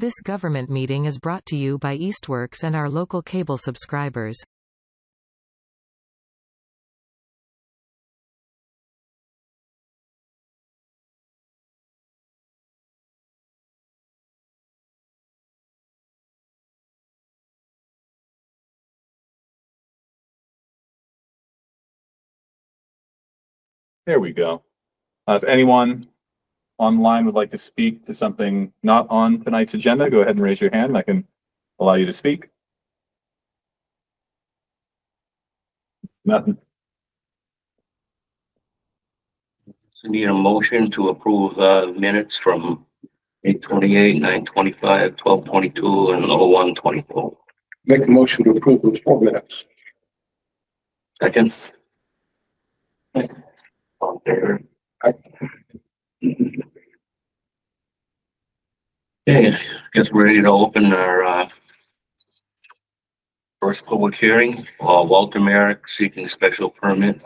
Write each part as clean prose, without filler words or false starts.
This government meeting is brought to you by Eastworks and our local cable subscribers. There we go. If anyone online would like to speak to something not on tonight's agenda, go ahead and raise your hand and I can allow you to speak. Nothing. So need a motion to approve minutes from 8/28, 9/25, 12/22, and 01/24. Make a motion to approve those 4 minutes. Second. All in favor? Okay, guess we're ready to open our first public hearing. Walter Merrick seeking special permit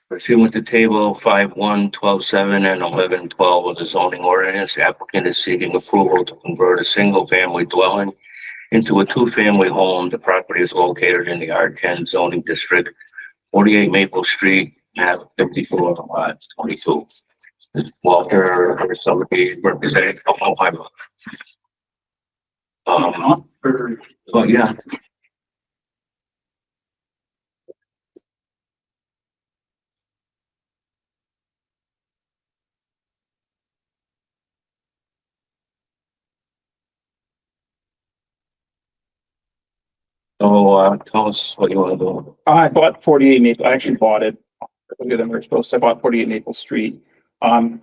pursuant to table 5.1, 12.7, and 11.12 of the zoning ordinance. The applicant is seeking approval to convert a single-family dwelling into a 2-family home. The property is located in the R10 zoning district, 48 Maple Street, map 54, lot 22. Walter, or somebody representing, but yeah. So, tell us what you want to do. I bought 48 Maple. I actually bought it. Look at them. We're supposed to. I bought 48 Maple Street. At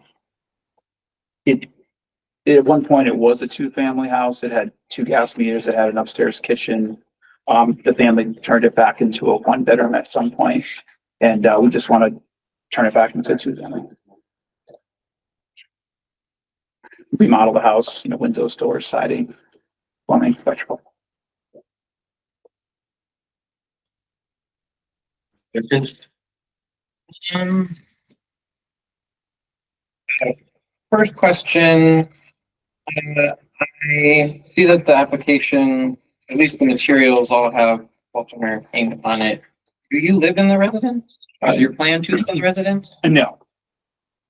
one point it was a 2-family house. It had 2 gas meters. It had an upstairs kitchen. The family turned it back into a 1-bedroom at some point, and we just want to turn it back into a 2-family. Remodel the house. Windows, doors, siding, plumbing, electrical. First question, I see that the application, at least the materials all have Walter Merrick paint on it. Do you live in the residence? Your plan to live in the residence? No.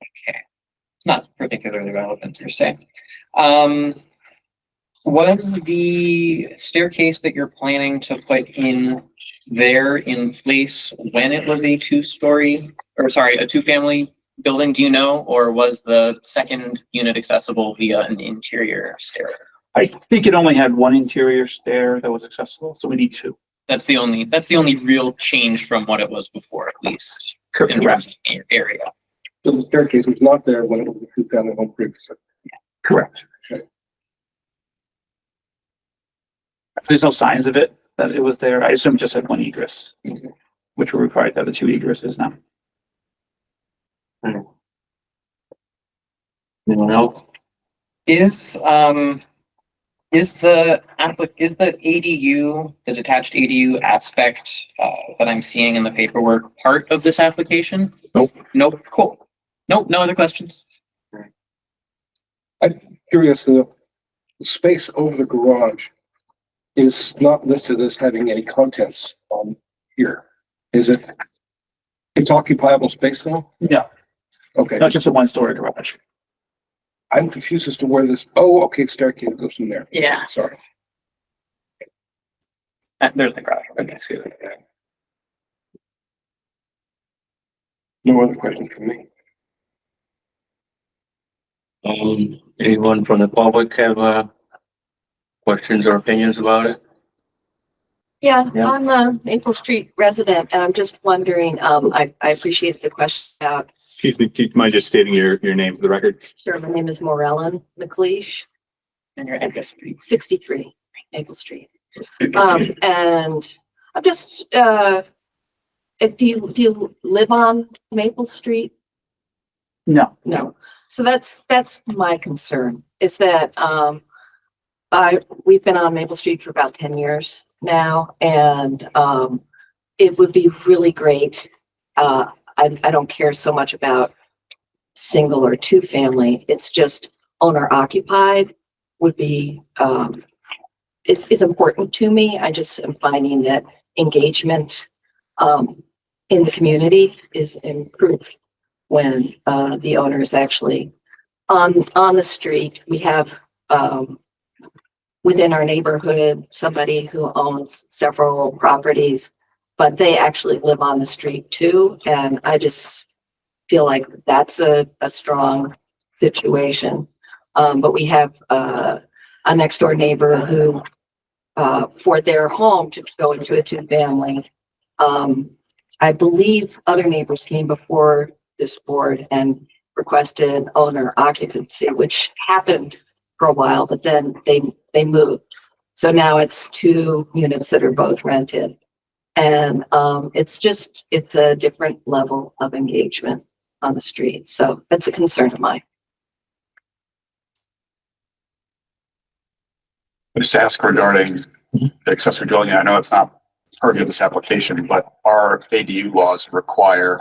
Okay, it's not particularly relevant per se. Was the staircase that you're planning to put in there in place when it was a 2-family building, do you know, or was the second unit accessible via an interior stair? I think it only had 1 interior stair that was accessible, so we need 2. That's the only real change from what it was before, at least. In Correct. the area. So the staircase was not there when it was a 2-family home previously. Correct. Okay. There's no signs of it that it was there. I assume it just had 1 egress, which we're required to have the 2 egresses now. Anyone else? Is the ADU, the detached ADU aspect that I'm seeing in the paperwork part of this application? Nope. Nope. Cool. Nope. No other questions. I'm curious, the space over the garage is not listed as having any contents on here. Is it? It's occupiable space though? Yeah, Okay, not just a 1-story garage. I'm confused as to where this, okay, staircase goes in there. Yeah. Sorry. There's the garage. I can see that. No other questions from me. Anyone from the public have questions or opinions about it? Yeah, Yeah. I'm a Maple Street resident, and I'm just wondering, I appreciate the question. Excuse me, do you mind just stating your name for the record? Sure, my name is Morellen McLeish, And your address, please. 63 Maple Street. And I'm just, do you live on Maple Street? No. No. So that's my concern, is that, we've been on Maple Street for about 10 years now, and it would be really great. I don't care so much about single or 2-family. It's just owner occupied. would be, is important to me. I just am finding that engagement, in the community is improved when, the owner is actually on the street. We have, within our neighborhood, somebody who owns several properties, but they actually live on the street too. And I just feel like that's a strong situation. But we have, a next door neighbor who, for their home to go into a two-family, I believe other neighbors came before this board and requested owner occupancy, which happened for a while, but then they moved. So now it's 2 units that are both rented. And it's a different level of engagement on the street. So that's a concern of mine. Just ask regarding the accessory dwelling. I know it's not purview of this application, but our ADU laws require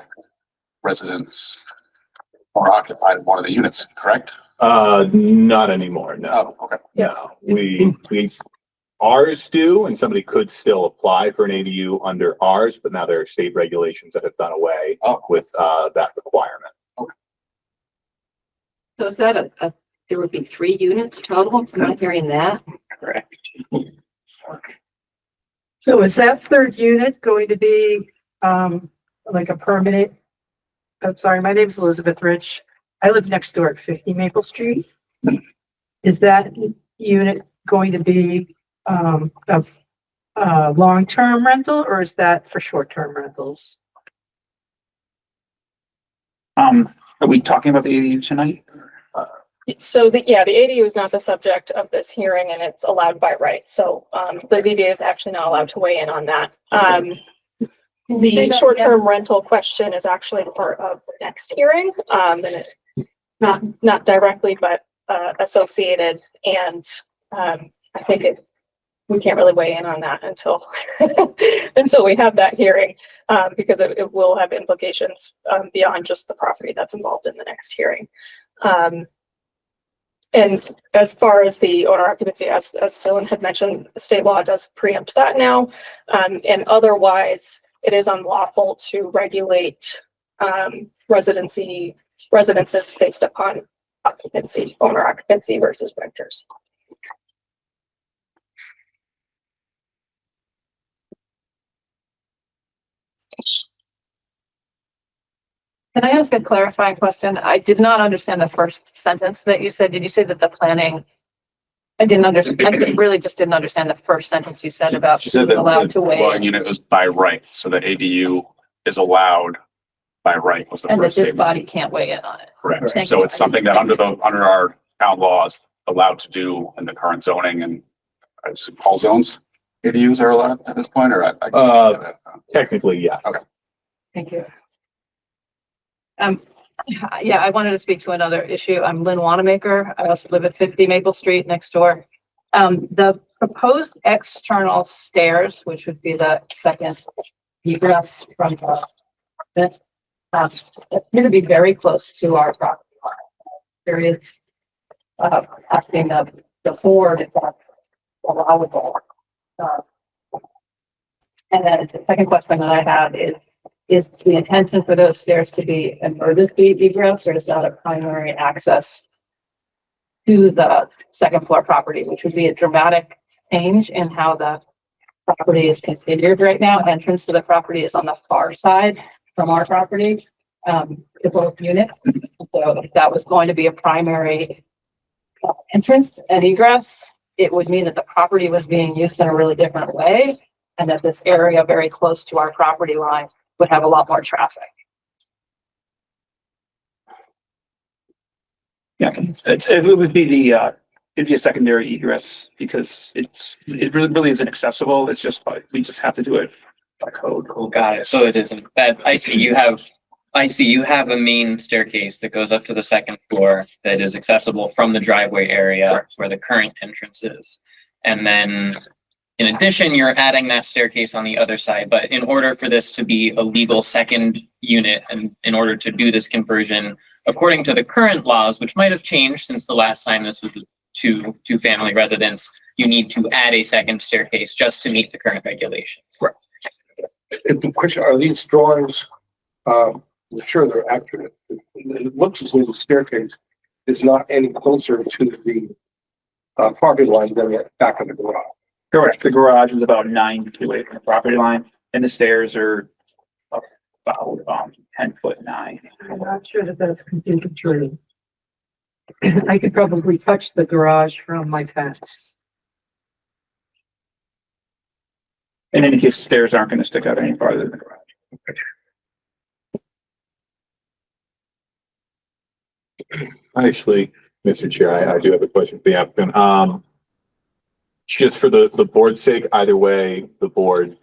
residents or occupied in one of the units, correct? Not anymore, no. Oh, okay. No, we, ours do, and somebody could still apply for an ADU under ours, but now there are state regulations that have done away with, that requirement. So is that there would be 3 units total? I'm not hearing that. Correct. So is that third unit going to be, like a permanent? I'm sorry, my name is Elizabeth Rich. I live next door at 50 Maple Street. Is that unit going to be, a long-term rental, or is that for short-term rentals? Are we talking about the ADU tonight? So the ADU is not the subject of this hearing and it's allowed by right. So, the ZBA is actually not allowed to weigh in on that. The short-term rental question is actually part of the next hearing, and it's not directly, but, associated. And, I think we can't really weigh in on that until, until we have that hearing, because it will have implications, beyond just the property that's involved in the next hearing. And as far as the owner occupancy, as Dylan had mentioned, state law does preempt that now. And otherwise, it is unlawful to regulate residences based upon occupancy, owner occupancy versus renters. Can I ask a clarifying question? I did not understand the first sentence that you said. Did you say that the planning? I really just didn't understand the first sentence you said about She said that allowed the to weigh dwelling in, unit was by right, so the ADU is allowed by right was the and that first this statement. body can't weigh in on it. Correct. Thank So you. it's something that under our town laws allowed to do in the current zoning, and I assume all zones ADUs are allowed at this point, or Technically, yes. Okay. Thank you. Yeah, I wanted to speak to another issue. I'm Lynn Wanamaker. I also live at 50 Maple Street next door. The proposed external stairs, which would be the second egress from the, it's going to be very close to our property line. There is, asking the board if that's allowable. And then the second question that I have is the intention for those stairs to be emergency egress, or is that a primary access to the second floor property, which would be a dramatic change in how the property is configured right now. Entrance to the property is on the far side from our property, to both units. So if that was going to be a primary entrance and egress, it would mean that the property was being used in a really different way, and that this area very close to our property line would have a lot more traffic. Yeah, it would be it'd be a secondary egress because it really isn't accessible. It's just, we just have to do it by code. Oh, got it. So it isn't that, I see you have a main staircase that goes up to the second floor that is accessible from the driveway area where the current entrance is. And then in addition, you're adding that staircase on the other side, but in order for this to be a legal second unit and in order to do this conversion, according to the current laws, which might have changed since the last time this was two family residence, you need to add a second staircase just to meet the current regulations. Right. The question, are these drawings, I'm sure they're accurate. It looks as though the staircase is not any closer to the property line than the back of the garage. Correct. The garage is about 9 feet away from the property line and the stairs are about 10'9". I'm not sure that that's completely true. I could probably touch the garage from my fence. In any case, stairs aren't going to stick out any farther than the garage. Actually, Mr. Chair, I do have a question for the applicant. Just for the board's sake, either way, the board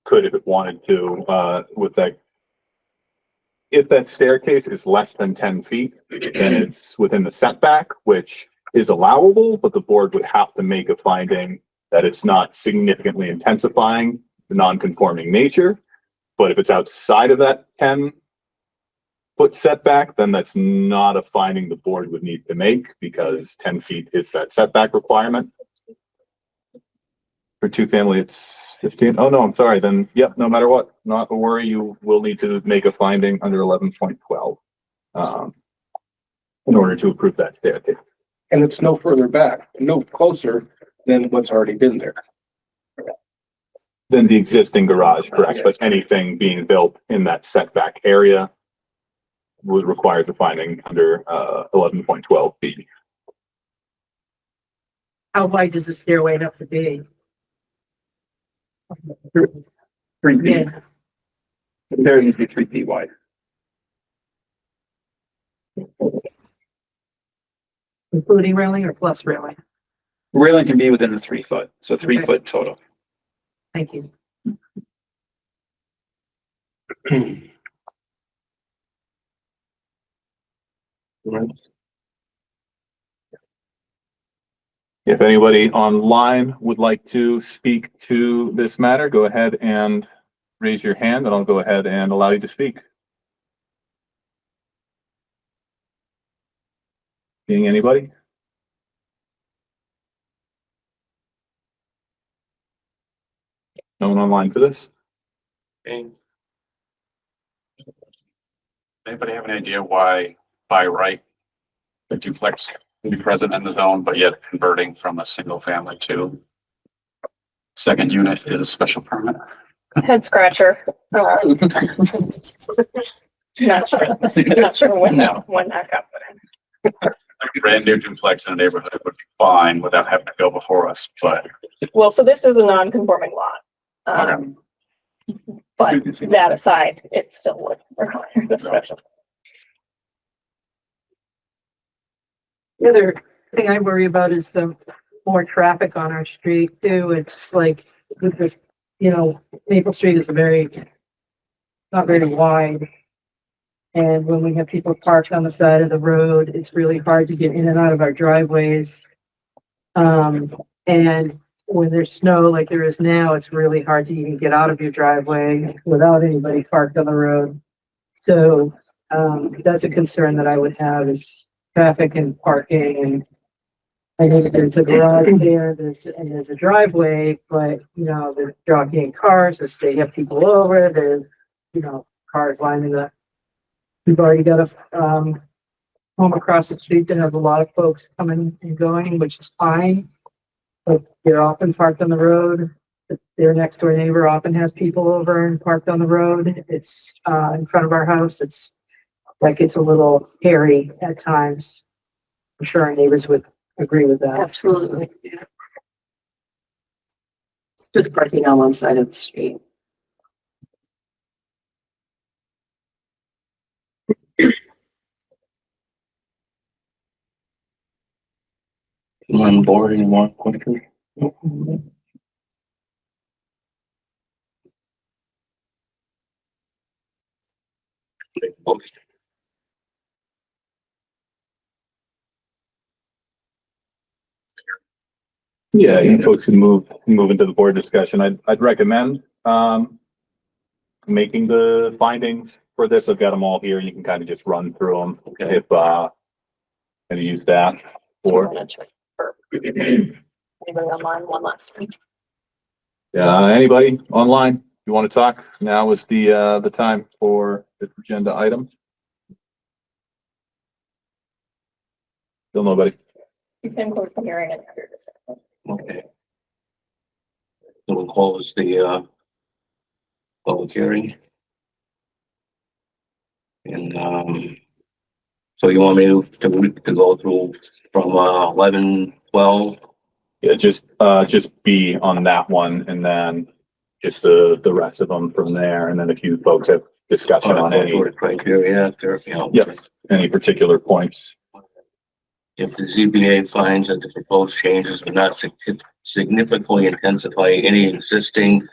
could, if it wanted to, with that. If that staircase is less than 10 feet, then it's within the setback, which is allowable, but the board would have to make a finding that it's not significantly intensifying the non-conforming nature. But if it's outside of that 10-foot setback, then that's not a finding the board would need to make because 10 feet is that setback requirement. For two family, it's 15. Oh, no, I'm sorry. Then, yep, no matter what, not a worry. You will need to make a finding under 11.12 in order to approve that staircase. And it's no further back, no closer than what's already been there. Than the existing garage, correct? But anything being built in that setback area would require the finding under 11.12B. How wide does the stairway have to be? 3 feet. Yeah, There needs to be 3 feet wide. including railing or plus railing? Railing can be within the 3 foot, so 3 Okay. foot total. Thank you. If anybody online would like to speak to this matter, go ahead and raise your hand and I'll go ahead and allow you to speak. Seeing anybody? No one online for this? Anybody have any idea why by right the duplex can be present in the zone, but yet converting from a single family to second unit is a special permit? Head scratcher. Not sure when that got put in. A brand new duplex in a neighborhood would be fine without having to go before us, but Well, so this is a non-conforming lot. But that aside, it still would require the special. The other thing I worry about is the more traffic on our street too. It's like with this, Maple Street is not very wide. And when we have people parked on the side of the road, it's really hard to get in and out of our driveways. And when there's snow like there is now, it's really hard to even get out of your driveway without anybody parked on the road. So, that's a concern that I would have is traffic and parking. And I know that there's a garage there, there's a driveway, but they're jockeying cars, they have people over, there's, cars lining up. We've already got a, home across the street that has a lot of folks coming and going, which is fine. But they're often parked on the road. Their next door neighbor often has people over and parked on the road. It's, in front of our house. It's a little hairy at times. I'm sure our neighbors would agree with that. Absolutely. Yeah. Just parking on one side of the street. On board anymore quickly? Yeah, you folks can move into the board discussion. I'd recommend, making the findings for this. I've got them all here. You can kind of just run through them if, and use that or. Anybody online, one last time? Anybody online? You want to talk? Now is the time for this agenda item. Still nobody. You can close the hearing and have your discussion. Okay. So we'll close the, public hearing. And, so you want me to go through from, 11, 12? Yeah, just be on that one and then just the rest of them from there. And then if you folks have discussion on Go any, through the criteria after, you know. Yep. any particular points. If the ZBA finds that the proposed changes will not significantly intensify any existing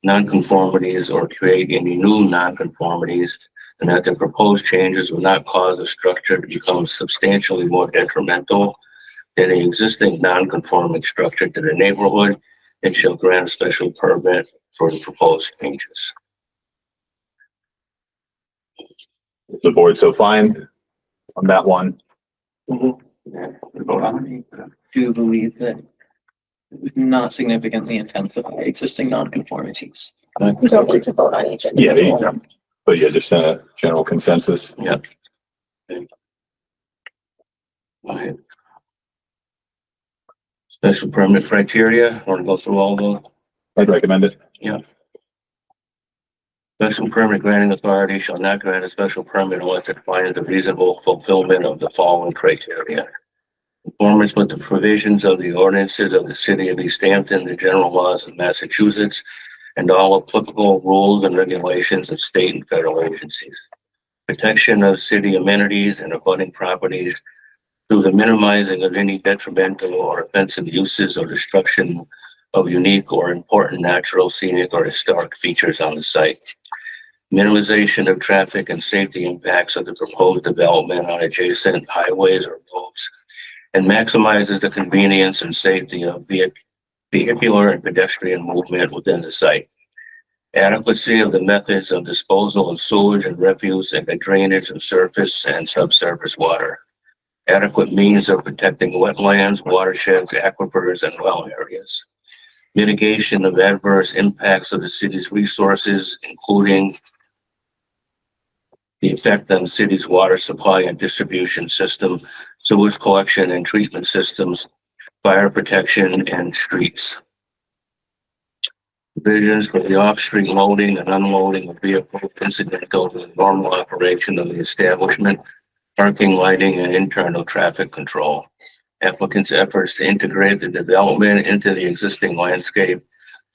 nonconformities or create any new nonconformities, and that the proposed changes will not cause the structure to become substantially more detrimental than the existing non-conforming structure to the neighborhood, and shall grant a special permit for the proposed changes. Is the board so fine on that one? Do Do believe that it would not significantly intensify existing nonconformities. You don't need to vote on each Yeah, individual. but yeah, just a general consensus. Yep. Right. Special permit criteria, want to go through all those? I'd recommend it. Special permit granting authority shall not grant a special permit unless it finds the reasonable fulfillment of the following criteria. Conformance with the provisions of the ordinances of the city of Easthampton, the general laws of Massachusetts, and all applicable rules and regulations of state and federal agencies. Protection of city amenities and abutting properties through the minimizing of any detrimental or offensive uses or destruction of unique or important natural, scenic, or historic features on the site. Minimization of traffic and safety impacts of the proposed development on adjacent highways or roads, and maximizes the convenience and safety of vehicular and pedestrian movement within the site. Adequacy of the methods of disposal of sewage and refuse and the drainage of surface and subsurface water. Adequate means of protecting wetlands, watersheds, aquifers, and well areas. Mitigation of adverse impacts of the city's resources, including the effect on the city's water supply and distribution system, sewage collection and treatment systems, fire protection, and streets. Provisions for the off-street loading and unloading of vehicles incidental to the normal operation of the establishment, parking, lighting, and internal traffic control. Applicants' efforts to integrate the development into the existing landscape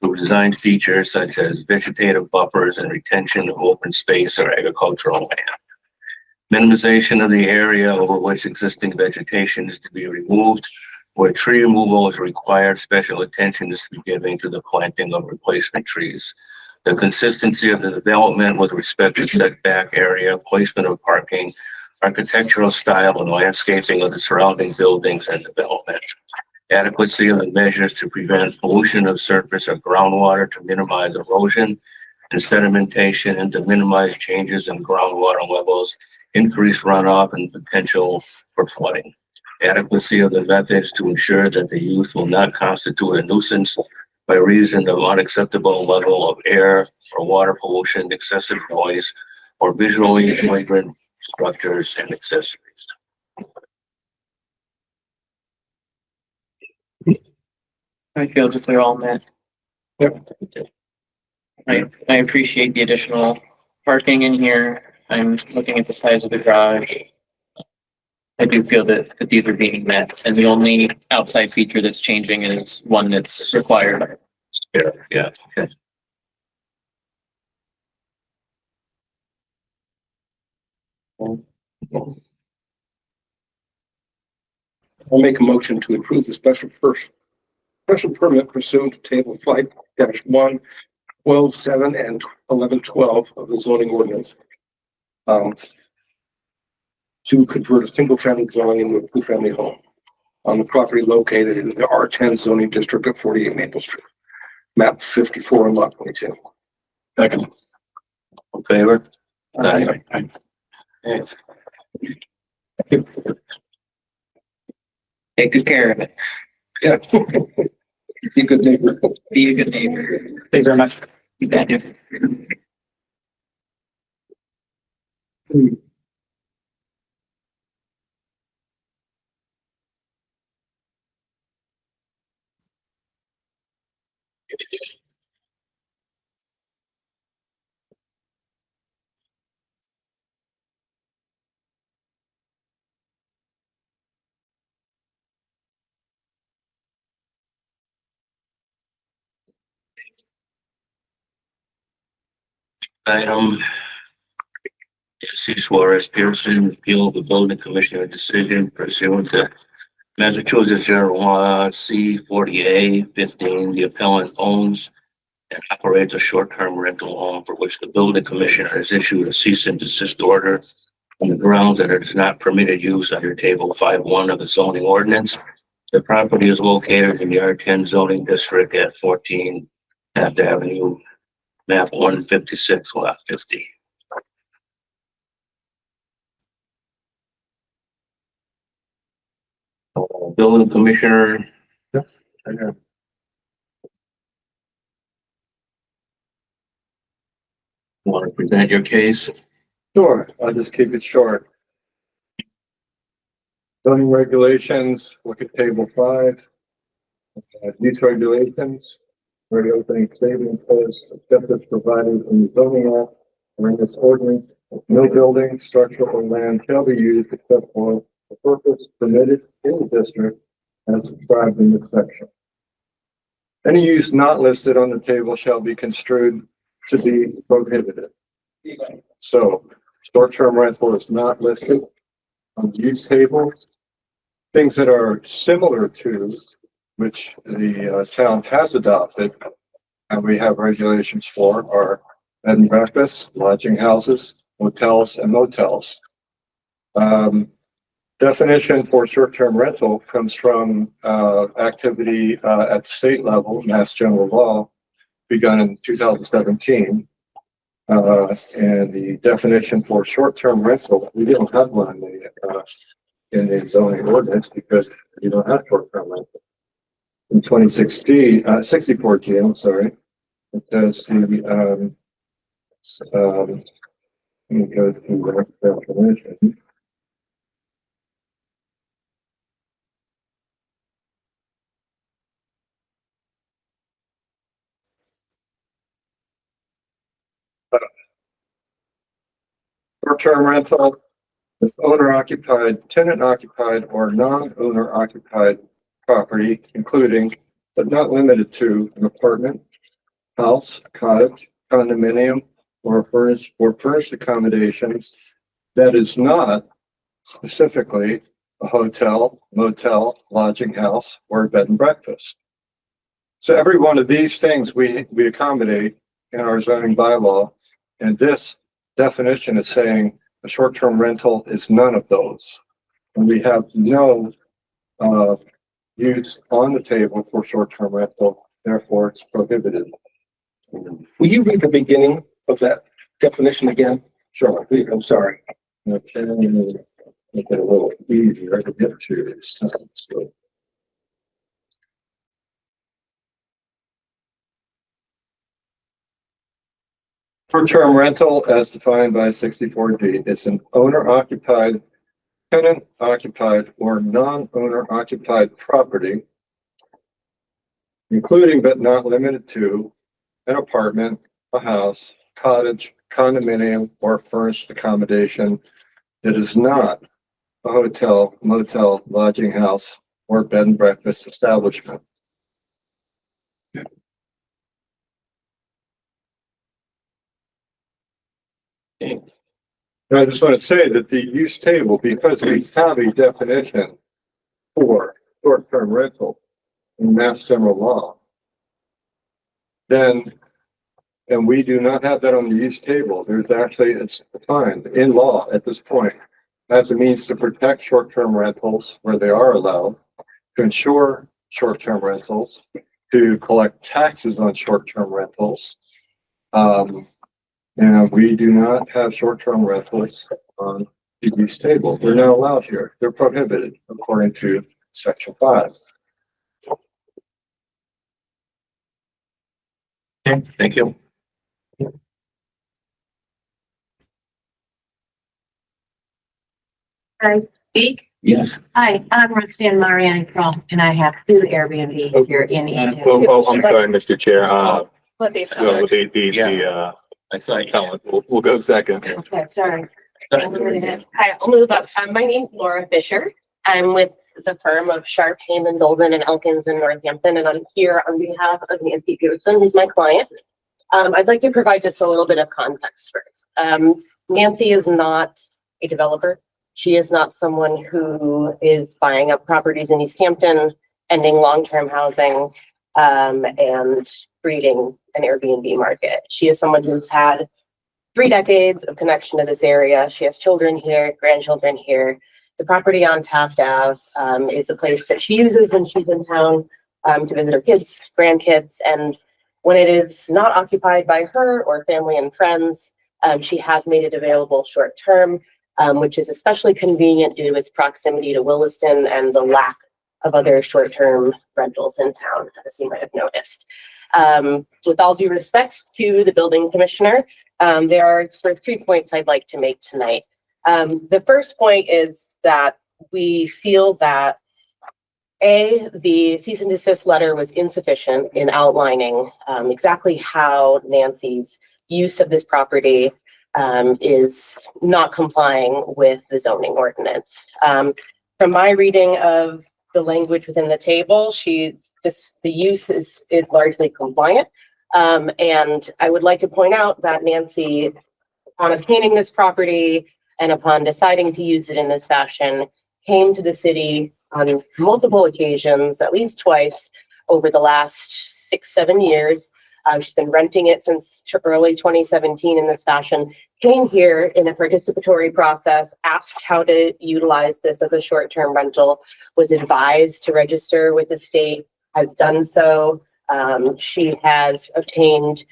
through design features such as vegetative buffers and retention of open space or agricultural land. Minimization of the area over which existing vegetation is to be removed. Where tree removal is required, special attention is to be given to the planting of replacement trees. The consistency of the development with respect to setback area, placement of parking, architectural style, and landscaping of the surrounding buildings and development. Adequacy of the measures to prevent pollution of surface or groundwater, to minimize erosion and sedimentation, and to minimize changes in groundwater levels, increase runoff, and potential for flooding. Adequacy of the methods to ensure that the use will not constitute a nuisance by reason of unacceptable level of air or water pollution, excessive noise, or visually flagrant structures and accessories. I feel just clear on that. Yep. I appreciate the additional parking in here. I'm looking at the size of the garage. I do feel that these are being met, and the only outside feature that's changing is one that's required. Yeah. Okay. I'll make a motion to approve the special permit pursuant to table 5-1, 12-7, and 11-12 of the zoning ordinance. To convert a single-family dwelling into a two-family home on the property located in the R10 zoning district of 48 Maple Street, map 54 and lot 22. Second. In favor? Aye. Okay. Take good care of it. Yeah. Be a good neighbor. Be a good neighbor. Thank you very much. You bet. Item C. Suarez Pearson, appeal of the building commissioner decision pursuant to Massachusetts General Law C 40A-15. The appellant owns and operates a short-term rental home for which the building commissioner has issued a cease and desist order on the grounds that it is not permitted use under table 5.1 of the zoning ordinance. The property is located in the R10 zoning district at 14 Taft Avenue, map 156, lot 50. Building commissioner. Want to present your case? Sure, I'll just keep it short. Zoning regulations, look at table 5. Use regulations, where the opening statement says, except as provided in the zoning act or in this ordinance, no building, structure, or land shall be used except for the purpose permitted in the district as described in this section. Any use not listed on the table shall be construed to be prohibited. So, short-term rental is not listed on the use table. Things that are similar to, which the town has adopted, and we have regulations for, are bed and breakfast, lodging houses, hotels, and motels. Definition for short-term rental comes from activity at state level, Mass General Law, begun in 2017. And the definition for short-term rental, we don't have one in the zoning ordinance because you don't have short-term rental. In 2016, 64G, I'm sorry, it says the, let me go to the definition. Short-term rental is owner-occupied, tenant-occupied, or non-owner occupied property, including, but not limited to, an apartment, house, cottage, condominium, or furnished accommodations that is not specifically a hotel, motel, lodging house, or bed and breakfast. So every one of these things we accommodate in our zoning bylaw, and this definition is saying a short-term rental is none of those. And we have no use on the table for short-term rental, therefore it's prohibited. Will you read the beginning of that definition again? Sure. I'm sorry. Okay, make it a little easier to get to this time. So, short-term rental, as defined by 64G, is an owner-occupied, tenant-occupied, or non-owner-occupied property, including but not limited to an apartment, a house, cottage, condominium, or furnished accommodation that is not a hotel, motel, lodging house, or bed and breakfast establishment. And I just want to say that the use table, because we have a definition for short-term rental in Mass General Law, then, and we do not have that on the use table, there's actually, it's defined in law at this point as a means to protect short-term rentals where they are allowed, to ensure short-term rentals, to collect taxes on short-term rentals. And we do not have short-term rentals on the use table. They're not allowed here. They're prohibited according to Section 5. Okay, thank you. Hi, speak. Yes. Hi, I'm Roxanne Mariani Trump, and I have two Airbnb here in Easthampton. I'm sorry, Mr. Chair. Let these. No, Yeah. I thought. Helen, we'll go second. Okay, sorry. Hi, I'll move up. My name's Laura Fisher. I'm with the firm of Sharp, Heyman, Dolman, and Elkins in Northampton, and I'm here on behalf of Nancy Pearson, who's my client. I'd like to provide just a little bit of context first. Nancy is not a developer. She is not someone who is buying up properties in Easthampton, ending long-term housing, and creating an Airbnb market. She is someone who's had 3 decades of connection to this area. She has children here, grandchildren here. The property on Taft Ave is a place that she uses when she's in town to visit her kids, grandkids, and when it is not occupied by her or family and friends, she has made it available short-term, which is especially convenient due to its proximity to Williston and the lack of other short-term rentals in town, as you might have noticed. With all due respect to the building commissioner, there are sort of 3 points I'd like to make tonight. The first point is that we feel that the cease and desist letter was insufficient in outlining exactly how Nancy's use of this property is not complying with the zoning ordinance. From my reading of the language within the table, the use is largely compliant. And I would like to point out that Nancy, upon obtaining this property and upon deciding to use it in this fashion, came to the city on multiple occasions, at least twice, over the last 6-7 years. She's been renting it since early 2017 in this fashion, came here in a participatory process, asked how to utilize this as a short-term rental, was advised to register with the state, has done so. She has obtained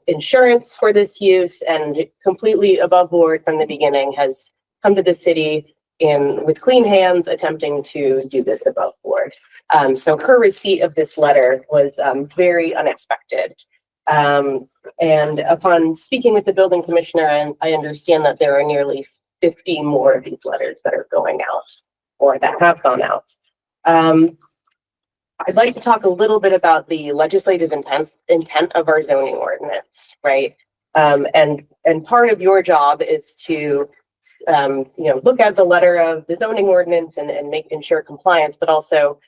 insurance for this use, and completely above board from the beginning has come to the city with clean hands, attempting to do this above board. So her receipt of this letter was very unexpected. And upon speaking with the building commissioner, I understand that there are nearly 50 more of these letters that are going out or that have gone out. I'd like to talk a little bit about the legislative intent of our zoning ordinance, right? And part of your job is to look at the letter of the zoning ordinance and ensure compliance, but also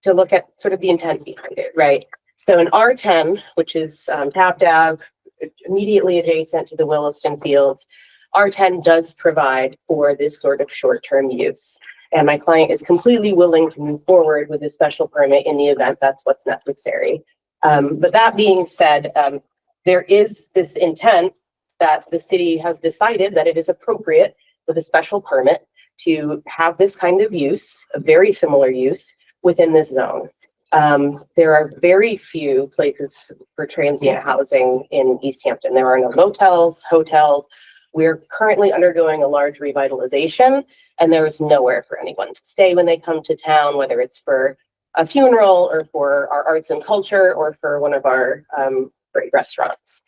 to look at sort of the intent behind it, right? So in R10, which is Taft Ave, immediately adjacent to the Williston Fields, R10 does provide for this sort of short-term use. And my client is completely willing to move forward with a special permit in the event that's what's necessary. But that being said, there is this intent that the city has decided that it is appropriate with a special permit to have this kind of use, a very similar use, within this zone. There are very few places for transient housing in Easthampton. There are no motels, hotels. We're currently undergoing a large revitalization, and there is nowhere for anyone to stay when they come to town, whether it's for a funeral or for our arts and culture or for one of our great restaurants.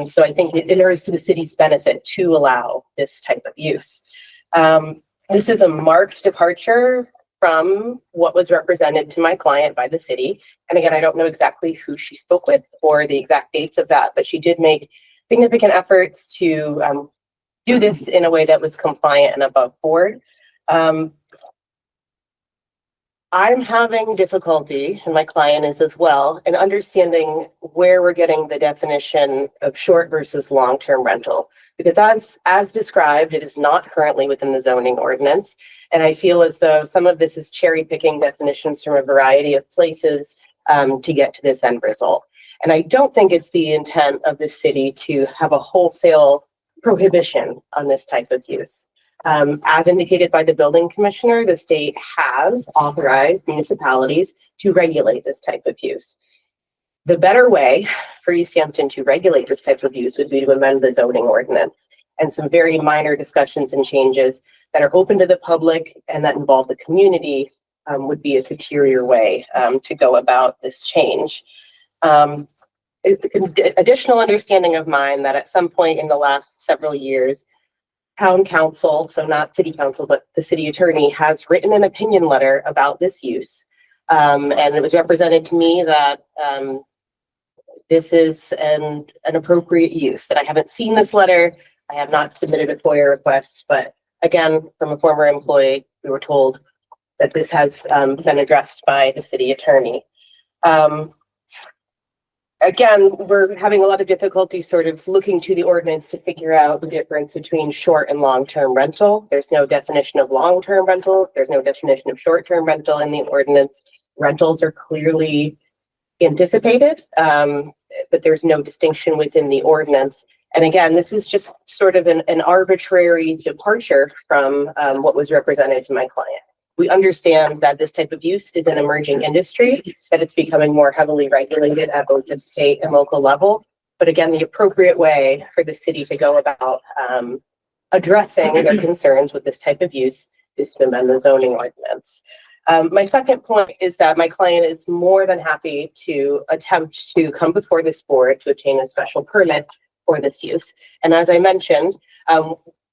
So I think it is to the city's benefit to allow this type of use. This is a marked departure from what was represented to my client by the city. And again, I don't know exactly who she spoke with or the exact dates of that, but she did make significant efforts to do this in a way that was compliant and above board. I'm having difficulty, and my client is as well, in understanding where we're getting the definition of short versus long-term rental. Because as described, it is not currently within the zoning ordinance. And I feel as though some of this is cherry picking definitions from a variety of places to get to this end result. And I don't think it's the intent of the city to have a wholesale prohibition on this type of use. As indicated by the building commissioner, the state has authorized municipalities to regulate this type of use. The better way for Easthampton to regulate this type of use would be to amend the zoning ordinance, and some very minor discussions and changes that are open to the public and that involve the community would be a superior way to go about this change. Additional understanding of mine that at some point in the last several years, town council, so not city council, but the city attorney has written an opinion letter about this use. And it was represented to me that this is an appropriate use. And I haven't seen this letter. I have not submitted a FOIA request, but again, from a former employee, we were told that this has been addressed by the city attorney. Again, we're having a lot of difficulty sort of looking to the ordinance to figure out the difference between short and long-term rental. There's no definition of long-term rental. There's no definition of short-term rental in the ordinance. Rentals are clearly anticipated, but there's no distinction within the ordinance. And again, this is just sort of an arbitrary departure from what was represented to my client. We understand that this type of use is an emerging industry, that it's becoming more heavily regulated at both the state and local level. But again, the appropriate way for the city to go about addressing their concerns with this type of use is to amend the zoning ordinance. My second point is that my client is more than happy to attempt to come before this board to obtain a special permit for this use. And as I mentioned,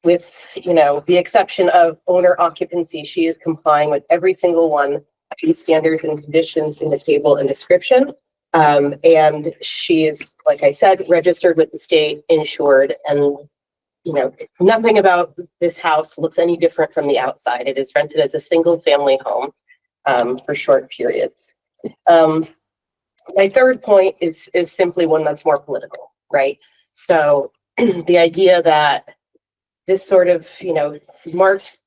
with, the exception of owner occupancy, she is complying with every single one of these standards and conditions in the table and description. And she is, like I said, registered with the state, insured, and nothing about this house looks any different from the outside. It is rented as a single family home for short periods. My third point is simply one that's more political, right? So the idea that this sort of, marked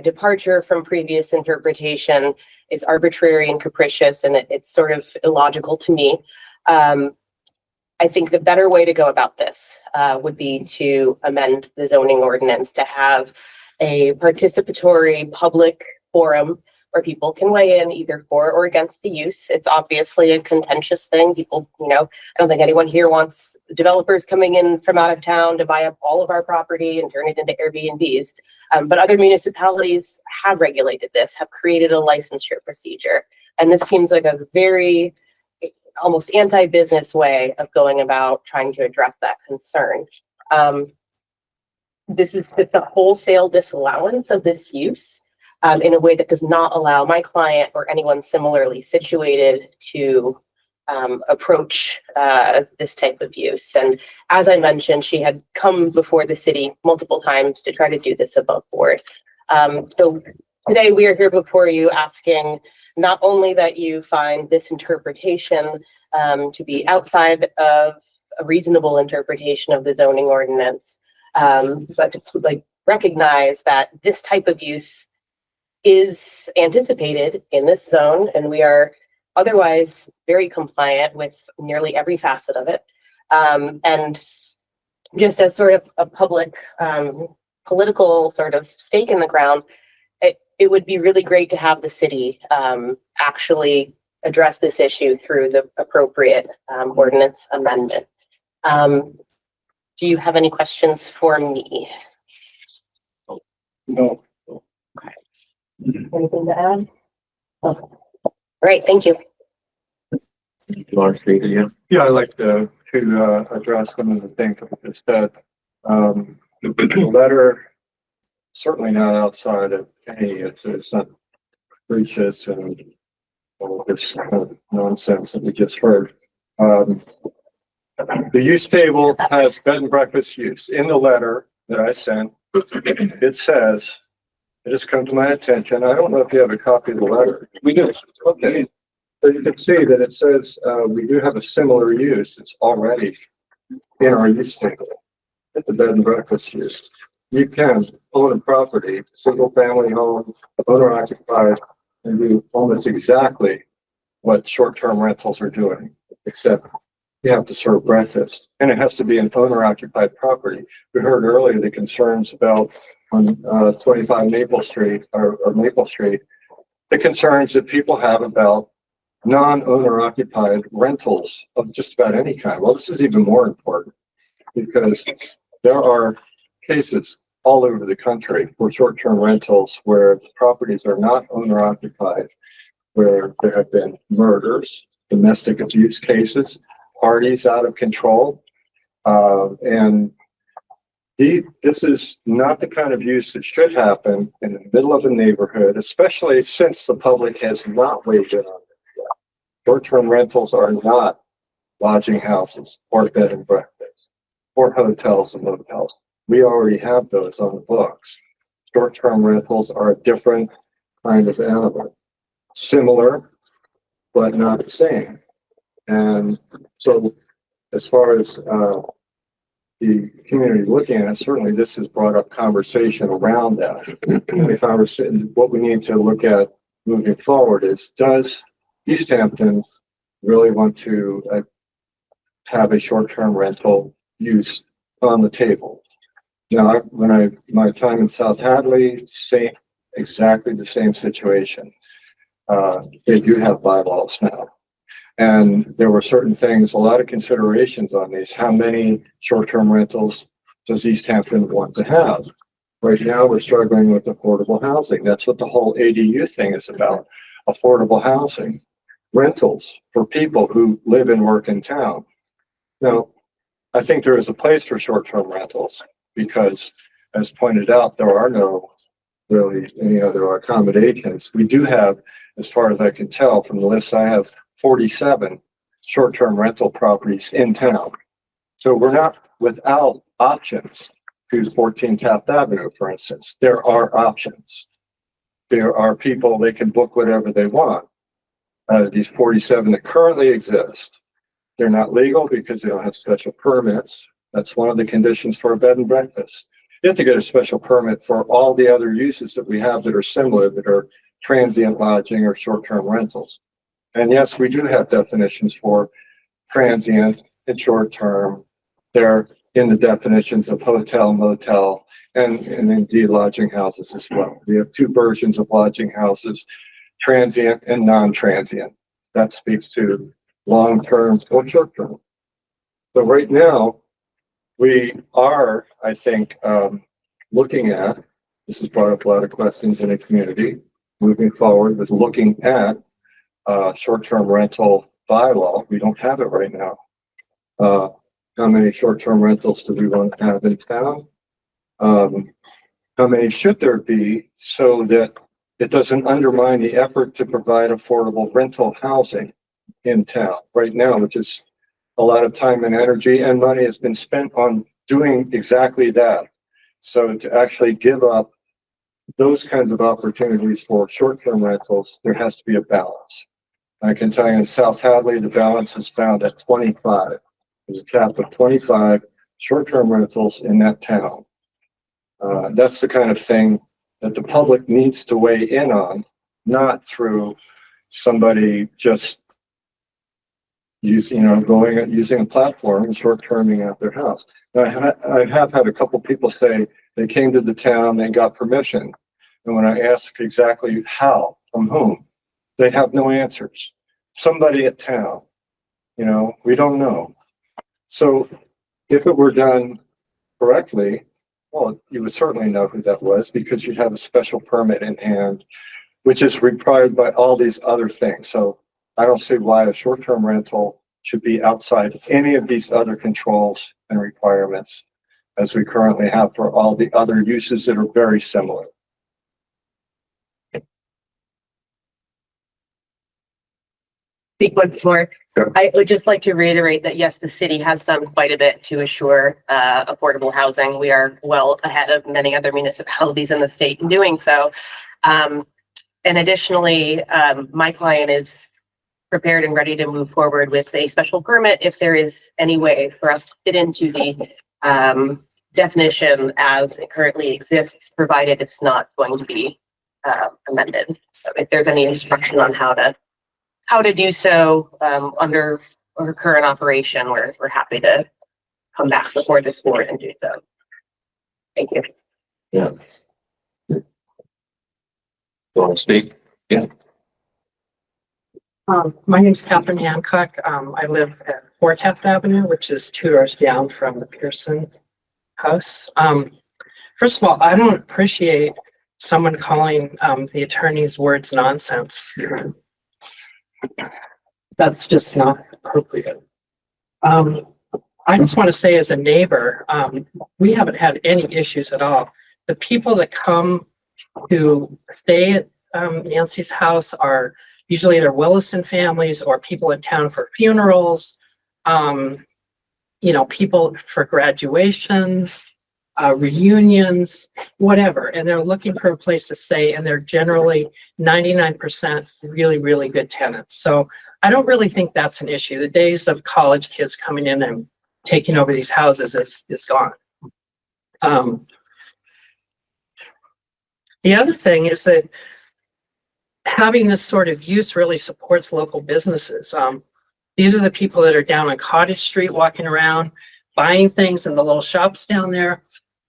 departure from previous interpretation is arbitrary and capricious, and it's sort of illogical to me. I think the better way to go about this would be to amend the zoning ordinance to have a participatory public forum where people can weigh in either for or against the use. It's obviously a contentious thing. People, I don't think anyone here wants developers coming in from out of town to buy up all of our property and turn it into Airbnbs. But other municipalities have regulated this, have created a licensure procedure. And this seems like a very almost anti-business way of going about trying to address that concern. This is just a wholesale disallowance of this use. In a way that does not allow my client or anyone similarly situated to approach this type of use. And as I mentioned, she had come before the city multiple times to try to do this above board. So today we are here before you asking not only that you find this interpretation to be outside of a reasonable interpretation of the zoning ordinance, but to recognize that this type of use is anticipated in this zone, and we are otherwise very compliant with nearly every facet of it. And just as sort of a public political sort of stake in the ground, it would be really great to have the city actually address this issue through the appropriate ordinance amendment. Do you have any questions for me? No. Anything to add? Okay. Great, thank you. Yeah, I'd like to address some of the things that we just said. The letter, certainly not outside of any, it's not breaches and all of this kind of nonsense that we just heard. The use table has bed and breakfast use. In the letter that I sent, it says, it has come to my attention. I don't know if you have a copy of the letter. We do. Okay. So you can see that it says we do have a similar use. It's already in our use table. At the bed and breakfast use. You can own a property, single family home, owner occupied, and do almost exactly what short-term rentals are doing, except you have to serve breakfast, and it has to be an owner occupied property. We heard earlier the concerns about on 25 Maple Street or Maple Street, the concerns that people have about non-owner occupied rentals of just about any kind. Well, this is even more important because there are cases all over the country for short-term rentals where the properties are not owner-occupied, where there have been murders, domestic abuse cases, parties out of control. And this is not the kind of use that should happen in the middle of a neighborhood, especially since the public has not weighed in on it yet. Short-term rentals are not lodging houses or bed and breakfast or hotels and motels. We already have those on the books. Short-term rentals are a different kind of animal. Similar, but not the same. And so as far as the community looking at it, certainly this has brought up conversation around that. The conversation, what we need to look at moving forward is, does Easthampton really want to have a short-term rental use on the table? Now, my time in South Hadley, exactly the same situation. They do have bylaws now. And there were certain things, a lot of considerations on these. How many short-term rentals does Easthampton want to have? Right now, we're struggling with affordable housing. That's what the whole ADU thing is about. Affordable housing, rentals for people who live and work in town. Now, I think there is a place for short-term rentals because, as pointed out, there are no really any other accommodations. We do have, as far as I can tell from the list I have, 47 short-term rental properties in town. So we're not without options to 14 Taft Avenue, for instance. There are options. There are people, they can book whatever they want. Out of these 47 that currently exist, they're not legal because they don't have special permits. That's one of the conditions for a bed and breakfast. You have to get a special permit for all the other uses that we have that are similar, that are transient lodging or short-term rentals. And yes, we do have definitions for transient and short-term. They're in the definitions of hotel, motel, and indeed lodging houses as well. We have two versions of lodging houses, transient and non-transient. That speaks to long-term or short-term. So right now, we are, I think, looking at, this has brought up a lot of questions in the community, moving forward with looking at short-term rental bylaw. We don't have it right now. How many short-term rentals do we want to have in town? How many should there be so that it doesn't undermine the effort to provide affordable rental housing in town right now, which is a lot of time and energy and money has been spent on doing exactly that. So to actually give up those kinds of opportunities for short-term rentals, there has to be a balance. I can tell you in South Hadley, the balance is found at 25. There's a cap of 25 short-term rentals in that town. That's the kind of thing that the public needs to weigh in on, not through somebody just using a platform and short-terming at their house. Now, I have had a couple people say they came to the town, they got permission. And when I ask exactly how, from whom, they have no answers. Somebody at town, we don't know. So if it were done correctly, well, you would certainly know who that was because you'd have a special permit in hand, which is required by all these other things. So I don't see why a short-term rental should be outside of any of these other controls and requirements as we currently have for all the other uses that are very similar. Speak once more. Sure. I would just like to reiterate that yes, the city has done quite a bit to assure affordable housing. We are well ahead of many other municipalities in the state in doing so. And additionally, my client is prepared and ready to move forward with a special permit if there is any way for us to fit into the definition as it currently exists, provided it's not going to be amended. So if there's any instruction on how to do so under our current operation, we're happy to come back before this board and do so. Thank you. Yeah. You want to speak? Yeah. My name is Catherine Hancock. I live at 4 Taft Avenue, which is 2 doors down from the Pearson house. First of all, I don't appreciate someone calling the attorney's words nonsense. That's just not appropriate. I just want to say as a neighbor, we haven't had any issues at all. The people that come to stay at Nancy's house are usually either Williston families or people in town for funerals, people for graduations, reunions, whatever. And they're looking for a place to stay, and they're generally 99% really, really good tenants. So I don't really think that's an issue. The days of college kids coming in and taking over these houses is gone. The other thing is that having this sort of use really supports local businesses. These are the people that are down on Cottage Street walking around, buying things in the little shops down there.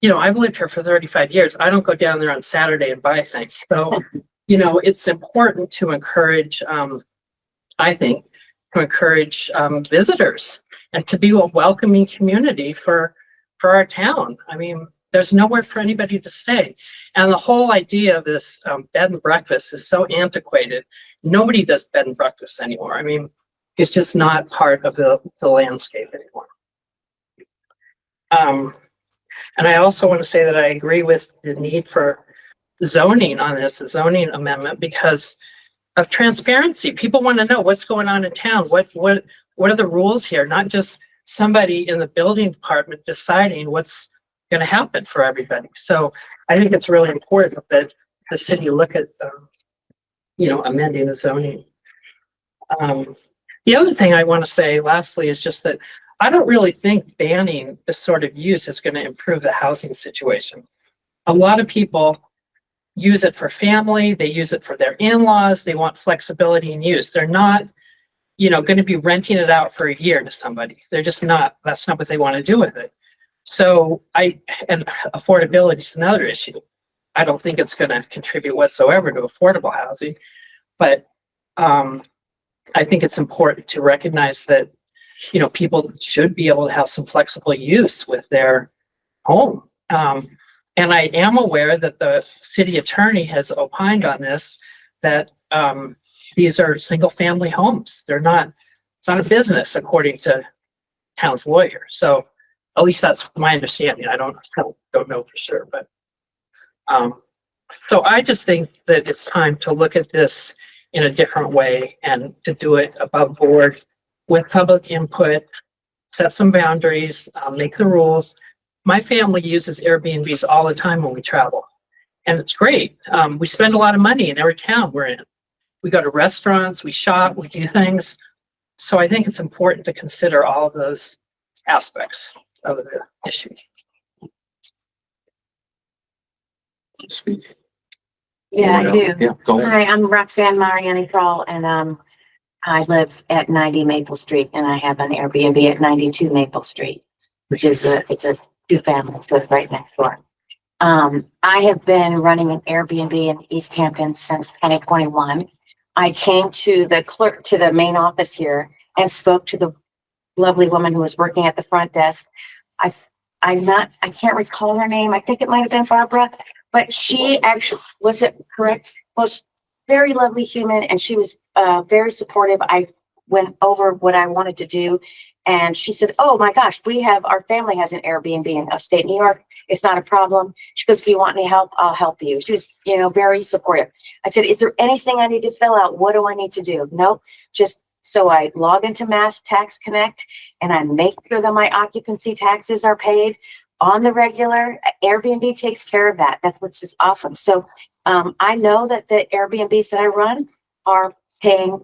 I've lived here for 35 years. I don't go down there on Saturday and buy things. So, it's important to encourage, I think, visitors and to be a welcoming community for our town. I mean, there's nowhere for anybody to stay. And the whole idea of this bed and breakfast is so antiquated. Nobody does bed and breakfast anymore. I mean, it's just not part of the landscape anymore. And I also want to say that I agree with the need for zoning on this, the zoning amendment, because of transparency. People want to know what's going on in town. What are the rules here? Not just somebody in the building department deciding what's going to happen for everybody. So I think it's really important that the city look at, amending the zoning. The other thing I want to say lastly is just that I don't really think banning this sort of use is going to improve the housing situation. A lot of people use it for family. They use it for their in-laws. They want flexibility in use. They're not, going to be renting it out for a year to somebody. They're just not, that's not what they want to do with it. So and affordability is another issue. I don't think it's going to contribute whatsoever to affordable housing, but I think it's important to recognize that, people should be able to have some flexible use with their home. And I am aware that the city attorney has opined on this, that these are single family homes. It's not a business according to town's lawyer. So at least that's my understanding. I don't know for sure, but so I just think that it's time to look at this in a different way and to do it above board with public input, set some boundaries, make the rules. My family uses Airbnbs all the time when we travel, and it's great. We spend a lot of money in every town we're in. We go to restaurants, we shop, we do things. So I think it's important to consider all of those aspects of the issue. Speak. Yeah, I do. Yeah, go ahead. Hi, I'm Roxanne Mariani Kroll, and I live at 90 Maple Street, and I have an Airbnb at 92 Maple Street, which is it's a two-family, so it's right next door. I have been running an Airbnb in Easthampton since 2021. I came to the main office here and spoke to the lovely woman who was working at the front desk. I can't recall her name. I think it might have been Barbara, but she actually, was it correct? Was very lovely human, and she was very supportive. I went over what I wanted to do, and she said, "Oh my gosh, our family has an Airbnb in upstate New York. It's not a problem." She goes, "If you want any help, I'll help you." She was, very supportive. I said, "Is there anything I need to fill out? What do I need to do?" Nope. So I log into Mass Tax Connect, and I make sure that my occupancy taxes are paid on the regular. Airbnb takes care of that. That's what's just awesome. So I know that the Airbnbs that I run are paying,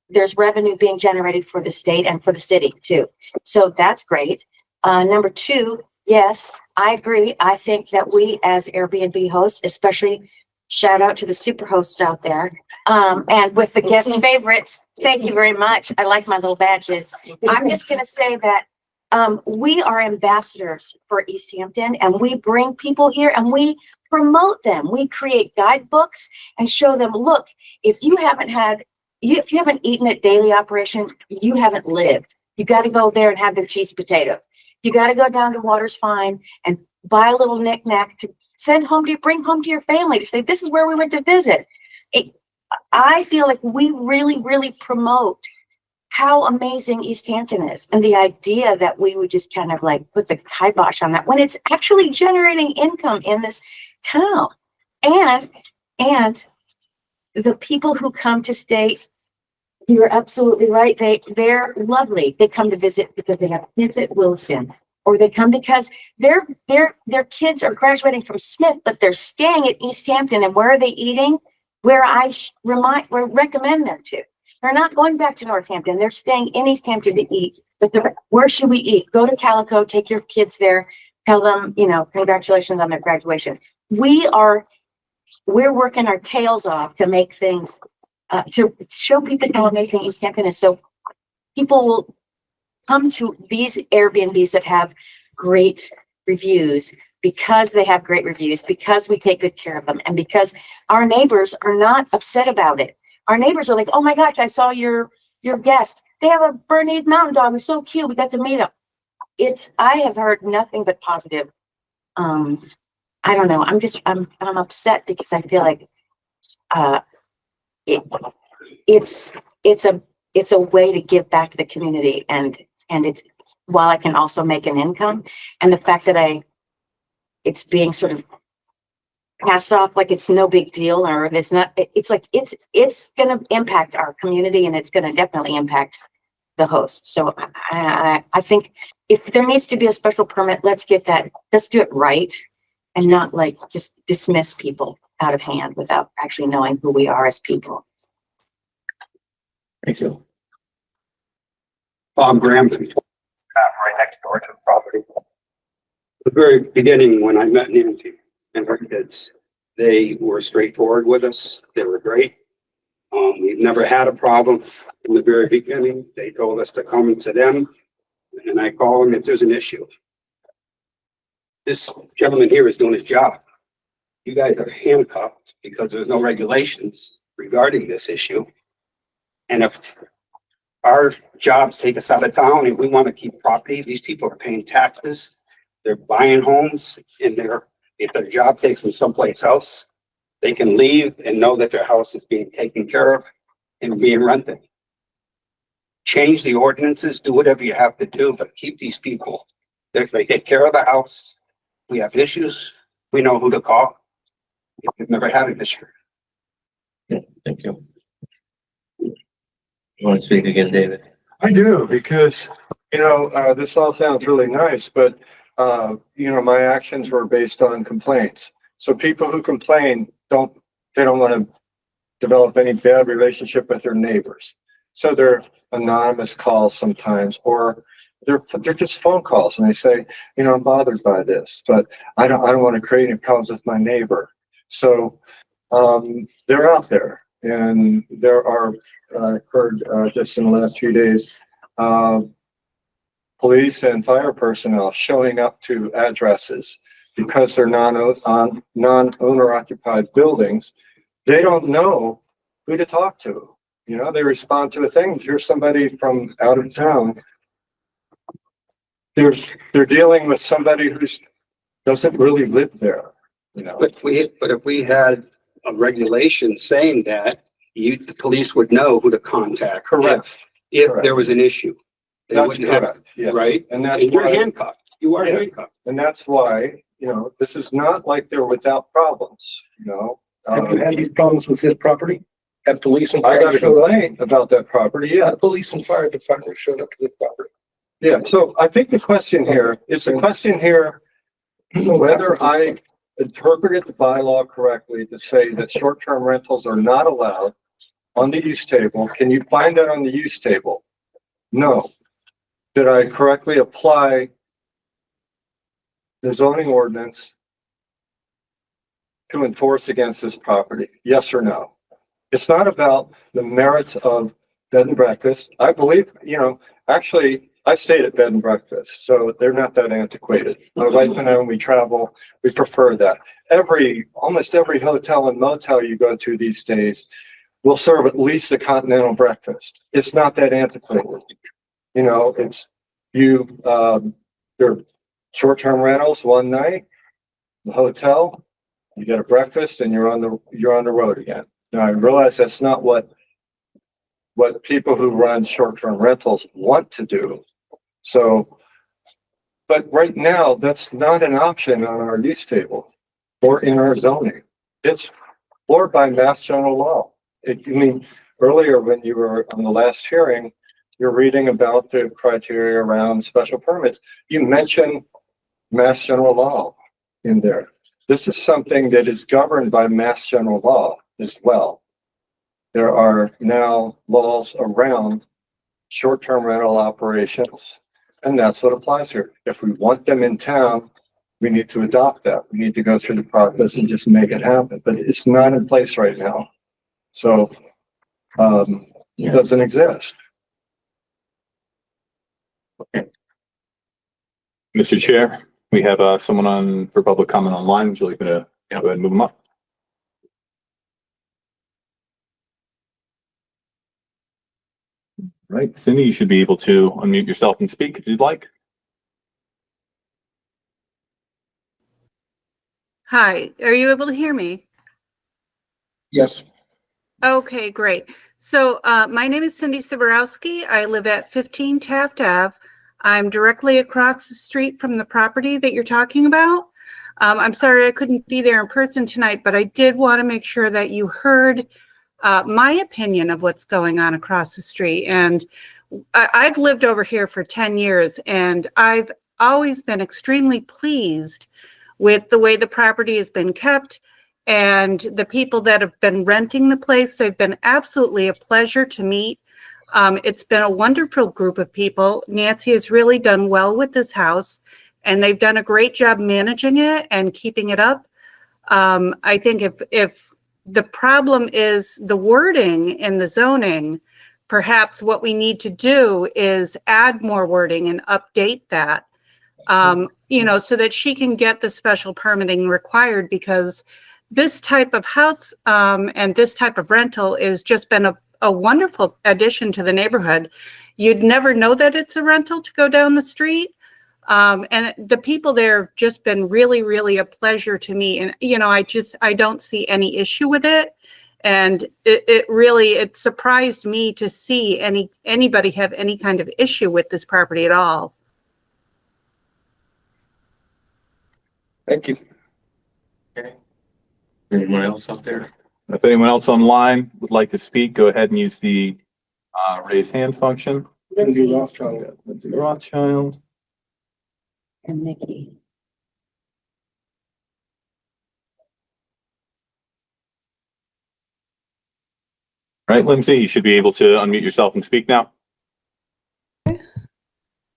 there's revenue being generated for the state and for the city too. So that's great. Number two, yes, I agree. I think that we as Airbnb hosts, especially shout out to the super hosts out there, and with the guest favorites, thank you very much. I like my little badges. I'm just going to say that we are ambassadors for Easthampton, and we bring people here and we promote them. We create guidebooks and show them, look, if you haven't eaten at Daily Operation, you haven't lived. You got to go there and have their cheese potatoes. You got to go down to Waters Fine and buy a little knickknack to send home to bring home to your family to say, this is where we went to visit. I feel like we really, really promote how amazing Easthampton is, and the idea that we would just kind of like put the kibosh on that when it's actually generating income in this town. And the people who come to stay, you're absolutely right. They're lovely. They come to visit because they have kids at Wilson, or they come because their kids are graduating from Smith, but they're staying at Easthampton. And where are they eating? Where I recommend them to. They're not going back to Northampton. They're staying in Easthampton to eat. But where should we eat? Go to Calico, take your kids there, tell them, congratulations on their graduation. We're working our tails off to make things, to show people how amazing Easthampton is. So people will come to these Airbnbs that have great reviews because they have great reviews, because we take good care of them, and because our neighbors are not upset about it. Our neighbors are like, oh my gosh, I saw your guest. They have a Bernese Mountain Dog. It's so cute. We got to meet them. I have heard nothing but positive. I don't know. I'm upset because I feel like it's a way to give back to the community, and it's, while I can also make an income, and the fact that it's being sort of passed off like it's no big deal, or it's not, it's like it's going to impact our community, and it's going to definitely impact the host. So I think if there needs to be a special permit, let's do it right, and not like just dismiss people out of hand without actually knowing who we are as people. Thank you. Bob Graham, right next door to the property. The very beginning, when I met Nancy and her kids, they were straightforward with us. They were great. We've never had a problem in the very beginning. They told us to come to them, and I call them if there's an issue. This gentleman here is doing his job. You guys are handcuffed because there's no regulations regarding this issue. And if our jobs take us out of town and we want to keep property, these people are paying taxes. They're buying homes, and if their job takes them someplace else, they can leave and know that their house is being taken care of and being rented. Change the ordinances, do whatever you have to do, but keep these people. If they take care of the house, we have issues, we know who to call. We've never had an issue. Thank you. You want to speak again, David? I do, because, this all sounds really nice, but, my actions were based on complaints. So people who complain don't want to develop any bad relationship with their neighbors. So they're anonymous calls sometimes, or they're just phone calls, and they say, I'm bothered by this, but I don't want to create any problems with my neighbor. So they're out there, and there are occurred just in the last few days, police and fire personnel showing up to addresses because they're non-owner occupied buildings. They don't know who to talk to. They respond to a thing. If you're somebody from out of town, they're dealing with somebody who doesn't really live there. But if we had a regulation saying that, the police would know who to contact. Correct. If there was an issue. They That's wouldn't correct. have, Yes. right? And that's you're why, handcuffed. You are handcuffed. and that's why, this is not like they're without problems, Have you had these problems with this property? Have police and I fire got a showed up? complaint about that property, yeah. Police and fire department showed up to the property. Yeah, so I think the question here is whether I interpreted the bylaw correctly to say that short-term rentals are not allowed on the use table. Can you find that on the use table? No. Did I correctly apply the zoning ordinance to enforce against this property? Yes or no? It's not about the merits of bed and breakfast. I believe, actually, I stayed at bed and breakfast, so they're not that antiquated. My wife and I, when we travel, we prefer that. Almost every hotel and motel you go to these days will serve at least a continental breakfast. It's not that antiquated. They're short-term rentals one night. the hotel, you get a breakfast, and you're on the road again. Now, I realize that's not what people who run short-term rentals want to do. So, but right now, that's not an option on our use table or in our zoning. It's floored by Mass General Law. You mean, earlier when you were on the last hearing, you're reading about the criteria around special permits. You mentioned Mass General Law in there. This is something that is governed by Mass General Law as well. There are now laws around short-term rental operations, and that's what applies here. If we want them in town, we need to adopt that. We need to go through the process and just make it happen, but it's not in place right now. So, it doesn't exist. Mr. Chair, we have someone on for public comment online. Would you like me to go ahead and move them up? Right, Cindy, you should be able to unmute yourself and speak if you'd like. Hi, are you able to hear me? Yes. Okay, great. So my name is Cindy Siborowski. I live at 15 Taft Ave. I'm directly across the street from the property that you're talking about. I'm sorry I couldn't be there in person tonight, but I did want to make sure that you heard my opinion of what's going on across the street. And I've lived over here for 10 years, and I've always been extremely pleased with the way the property has been kept. And the people that have been renting the place, they've been absolutely a pleasure to meet. It's been a wonderful group of people. Nancy has really done well with this house, and they've done a great job managing it and keeping it up. I think if the problem is the wording in the zoning, perhaps what we need to do is add more wording and update that, so that she can get the special permitting required, because this type of house and this type of rental is just been a wonderful addition to the neighborhood. You'd never know that it's a rental to go down the street. And the people there have just been really, really a pleasure to me. And, I don't see any issue with it. And it surprised me to see anybody have any kind of issue with this property at all. Thank you. Okay. Anyone else out there? If anyone else online would like to speak, go ahead and use the raise hand function. Lindsay Rothschild. Lindsay Rothschild. And Nikki. Right, Lindsay, you should be able to unmute yourself and speak now.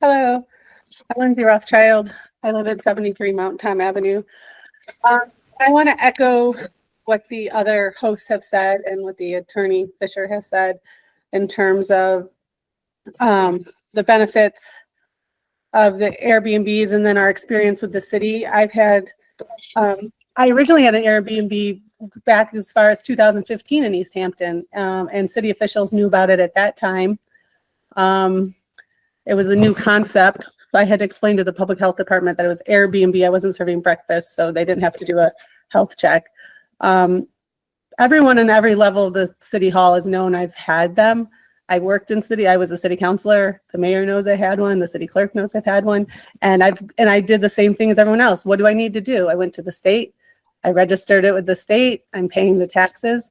Hello, I'm Lindsay Rothschild. I live at 73 Mount Tom Avenue. I want to echo what the other hosts have said and what the attorney Fisher has said in terms of the benefits of the Airbnbs and then our experience with the city. I originally had an Airbnb back as far as 2015 in Easthampton, and city officials knew about it at that time. It was a new concept. I had explained to the public health department that it was Airbnb. I wasn't serving breakfast, so they didn't have to do a health check. Everyone in every level of the city hall has known I've had them. I worked in city. I was a city councilor. The mayor knows I had one. The city clerk knows I've had one. And I did the same thing as everyone else. What do I need to do? I went to the state. I registered it with the state. I'm paying the taxes.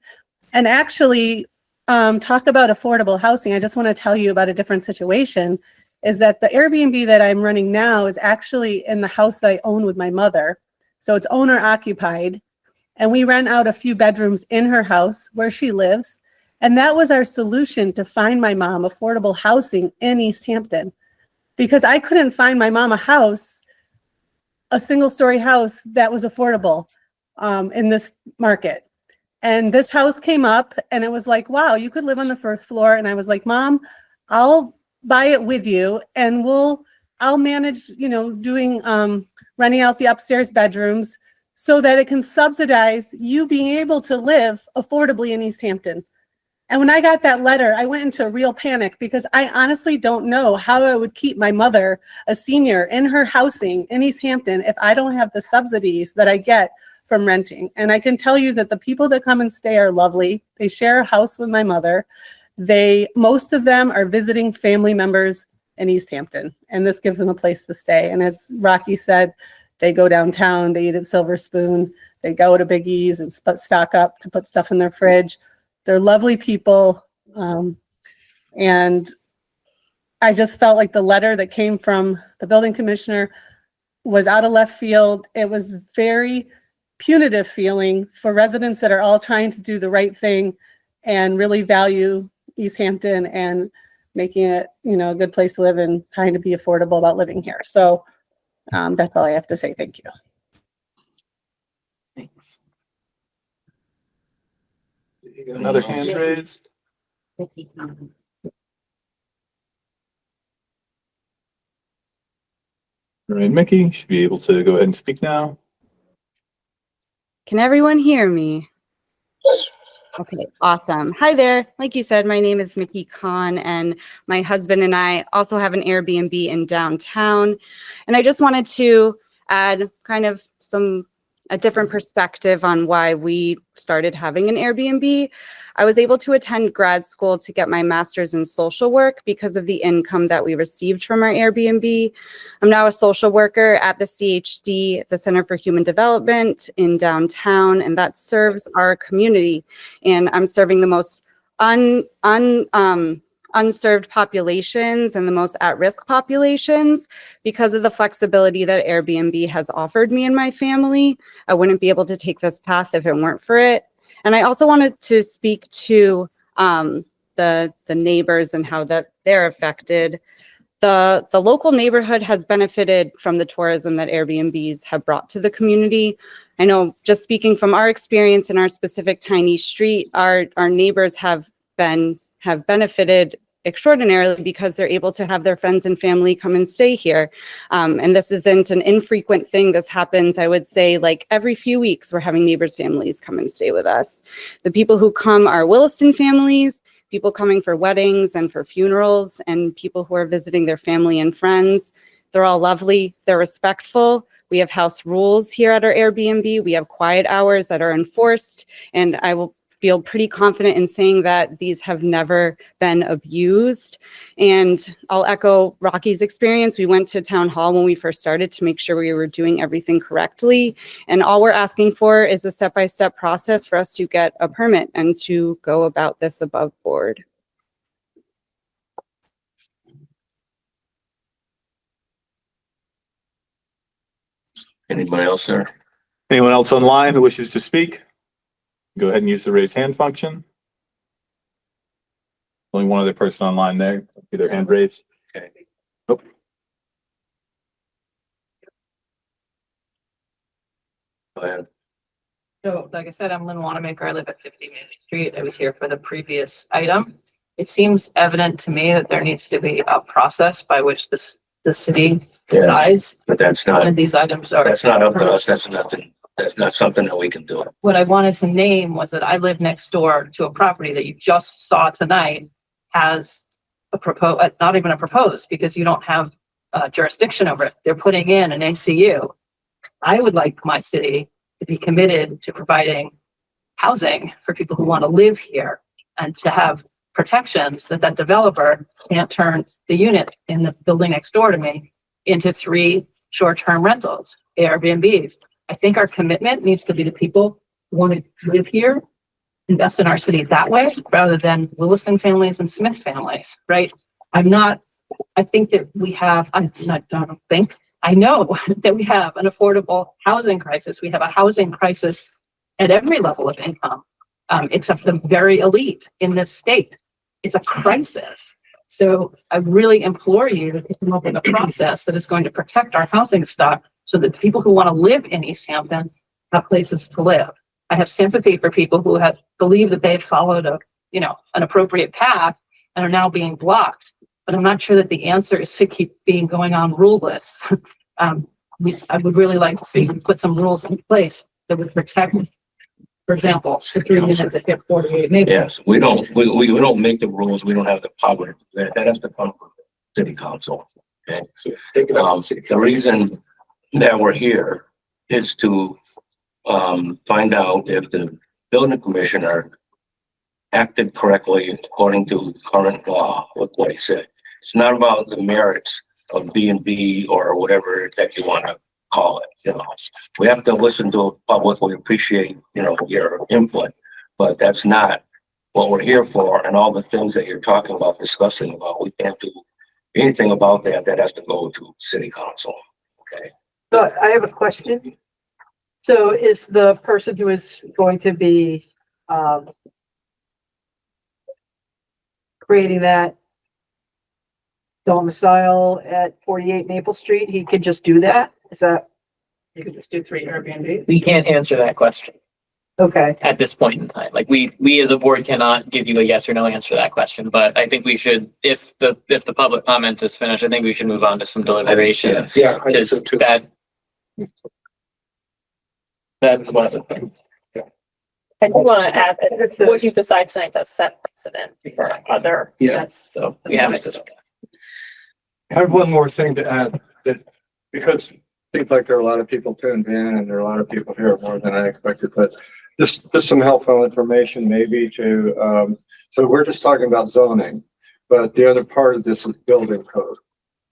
And actually, talk about affordable housing. I just want to tell you about a different situation, is that the Airbnb that I'm running now is actually in the house that I own with my mother. So it's owner occupied. And we rent out a few bedrooms in her house where she lives. And that was our solution to find my mom affordable housing in Easthampton, because I couldn't find my mom a single story house that was affordable in this market. And this house came up and it was like, wow, you could live on the first floor. And I was like, Mom, I'll buy it with you and I'll manage, doing, renting out the upstairs bedrooms so that it can subsidize you being able to live affordably in Easthampton. And when I got that letter, I went into a real panic because I honestly don't know how I would keep my mother, a senior, in her housing in Easthampton if I don't have the subsidies that I get from renting. And I can tell you that the people that come and stay are lovely. They share a house with my mother. Most of them are visiting family members in Easthampton, and this gives them a place to stay. And as Rocky said, they go downtown, they eat at Silver Spoon, they go to Big E's and stock up to put stuff in their fridge. They're lovely people. And I just felt like the letter that came from the building commissioner was out of left field. It was very punitive feeling for residents that are all trying to do the right thing and really value Easthampton and making it, a good place to live and trying to be affordable about living here. So that's all I have to say. Thank you. Thanks. You got another hand raised? All right, Mickey, you should be able to go ahead and speak now. Can everyone hear me? Yes. Okay, awesome. Hi there. Like you said, my name is Mickey Kahn, and my husband and I also have an Airbnb in downtown. And I just wanted to add kind of a different perspective on why we started having an Airbnb. I was able to attend grad school to get my master's in social work because of the income that we received from our Airbnb. I'm now a social worker at the CHD, the Center for Human Development in downtown, and that serves our community. And I'm serving the most unserved populations and the most at-risk populations because of the flexibility that Airbnb has offered me and my family. I wouldn't be able to take this path if it weren't for it. And I also wanted to speak to the neighbors and how that they're affected. The local neighborhood has benefited from the tourism that Airbnbs have brought to the community. I know, just speaking from our experience in our specific tiny street, our neighbors have benefited extraordinarily because they're able to have their friends and family come and stay here. And this isn't an infrequent thing. This happens, I would say, like every few weeks, we're having neighbors' families come and stay with us. The people who come are Williston families, people coming for weddings and for funerals, and people who are visiting their family and friends. They're all lovely. They're respectful. We have house rules here at our Airbnb. We have quiet hours that are enforced, and I will feel pretty confident in saying that these have never been abused. And I'll echo Rocky's experience. We went to town hall when we first started to make sure we were doing everything correctly. And all we're asking for is a step-by-step process for us to get a permit and to go about this above board. Anybody else there? Anyone else online who wishes to speak? Go ahead and use the raise hand function. Only one other person online there, either hand raised. Okay. Oh. Go ahead. So, like I said, I'm Lynn Wanamaker. I live at 50 Main Street. I was here for the previous item. It seems evident to me that there needs to be a process by which the city decides. But that's not, one of these items are. that's not up to us. That's nothing. That's not something that we can do. What I wanted to name was that I live next door to a property that you just saw tonight has not even a proposed, because you don't have jurisdiction over it. They're putting in an ACU. I would like my city to be committed to providing housing for people who want to live here and to have protections that developer can't turn the unit in the building next door to me into 3 short-term rentals, Airbnbs. I think our commitment needs to be to people who want to live here, invest in our city that way, rather than Williston families and Smith families, right? I think that we have, I know that we have an affordable housing crisis. We have a housing crisis at every level of income, except the very elite in this state. It's a crisis. So I really implore you to come up with a process that is going to protect our housing stock so that people who want to live in Easthampton have places to live. I have sympathy for people who have believed that they've followed an appropriate path and are now being blocked. But I'm not sure that the answer is to keep going on ruleless. I would really like to see them put some rules in place that would protect For example, the 3 units that hit 48 Maple. Yes, we don't make the rules. We don't have the power. That has to come from the city council. Okay. The reason that we're here is to, find out if the building commissioner acted correctly according to current law, what he said. It's not about the merits of B&B or whatever that you want to call it, you know. We have to listen to the public. We appreciate, you know, your input, but that's not what we're here for. And all the things that you're talking about, discussing about, we can't do anything about that. That has to go to city council. Okay. So I have a question. So is the person who is going to be, creating that domicile at 48 Maple Street, he could just do that? Is that? You could just do 3 Airbnb. We can't answer that question Okay. at this point in time. Like we as a board cannot give you a yes or no answer to that question, but I think we should, if the public comment is finished, I think we should move on to some deliberation. Yeah, I think so Because too. that's one of the things. I do want to add that what you decide tonight does set precedent for other. Yeah. events. So we have it. I have one more thing to add, that because it seems like there are a lot of people tuned in and there are a lot of people here more than I expected, but just some helpful information maybe to, so we're just talking about zoning, but the other part of this is building code.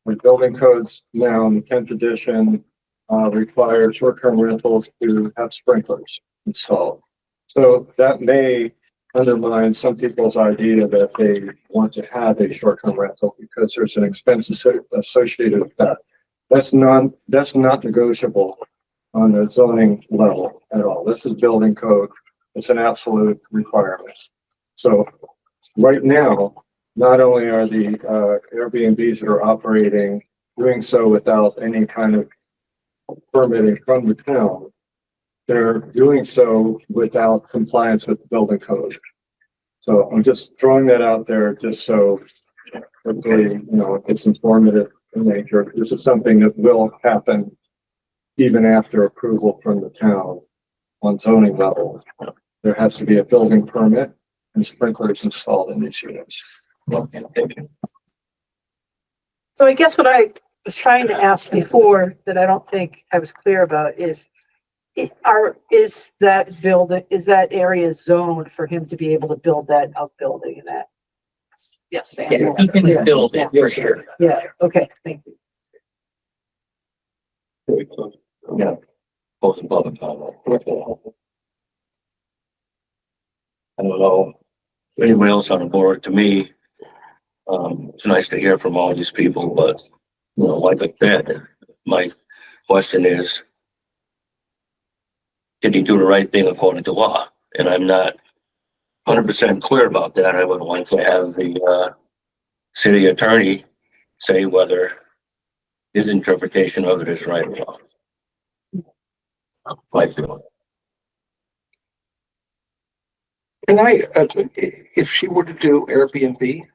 With building codes now in the 10th edition, require short-term rentals to have sprinklers installed. So that may undermine some people's idea that they want to have a short-term rental because there's an expense associated with that. That's not negotiable on the zoning level at all. This is building code. It's an absolute requirement. So right now, not only are the Airbnbs that are operating doing so without any kind of permitting from the town, they're doing so without compliance with the building code. So I'm just throwing that out there just so hopefully, you know, it's informative in nature. This is something that will happen even after approval from the town on zoning level. There has to be a building permit and sprinklers installed in these units. So I guess what I was trying to ask before that I don't think I was clear about is that area zoned for him to be able to build that outbuilding in that? Yes. Yeah, he can build it for sure. Yeah, okay, thank you. Yeah. Close the public comment. I don't know. Anybody else on the board? To me, it's nice to hear from all these people, but, you know, like I said, my question is, did he do the right thing according to law? And I'm not 100% clear about that. I would like to have the city attorney say whether his interpretation of it is right or wrong. Like, Can I, if she were to do Airbnb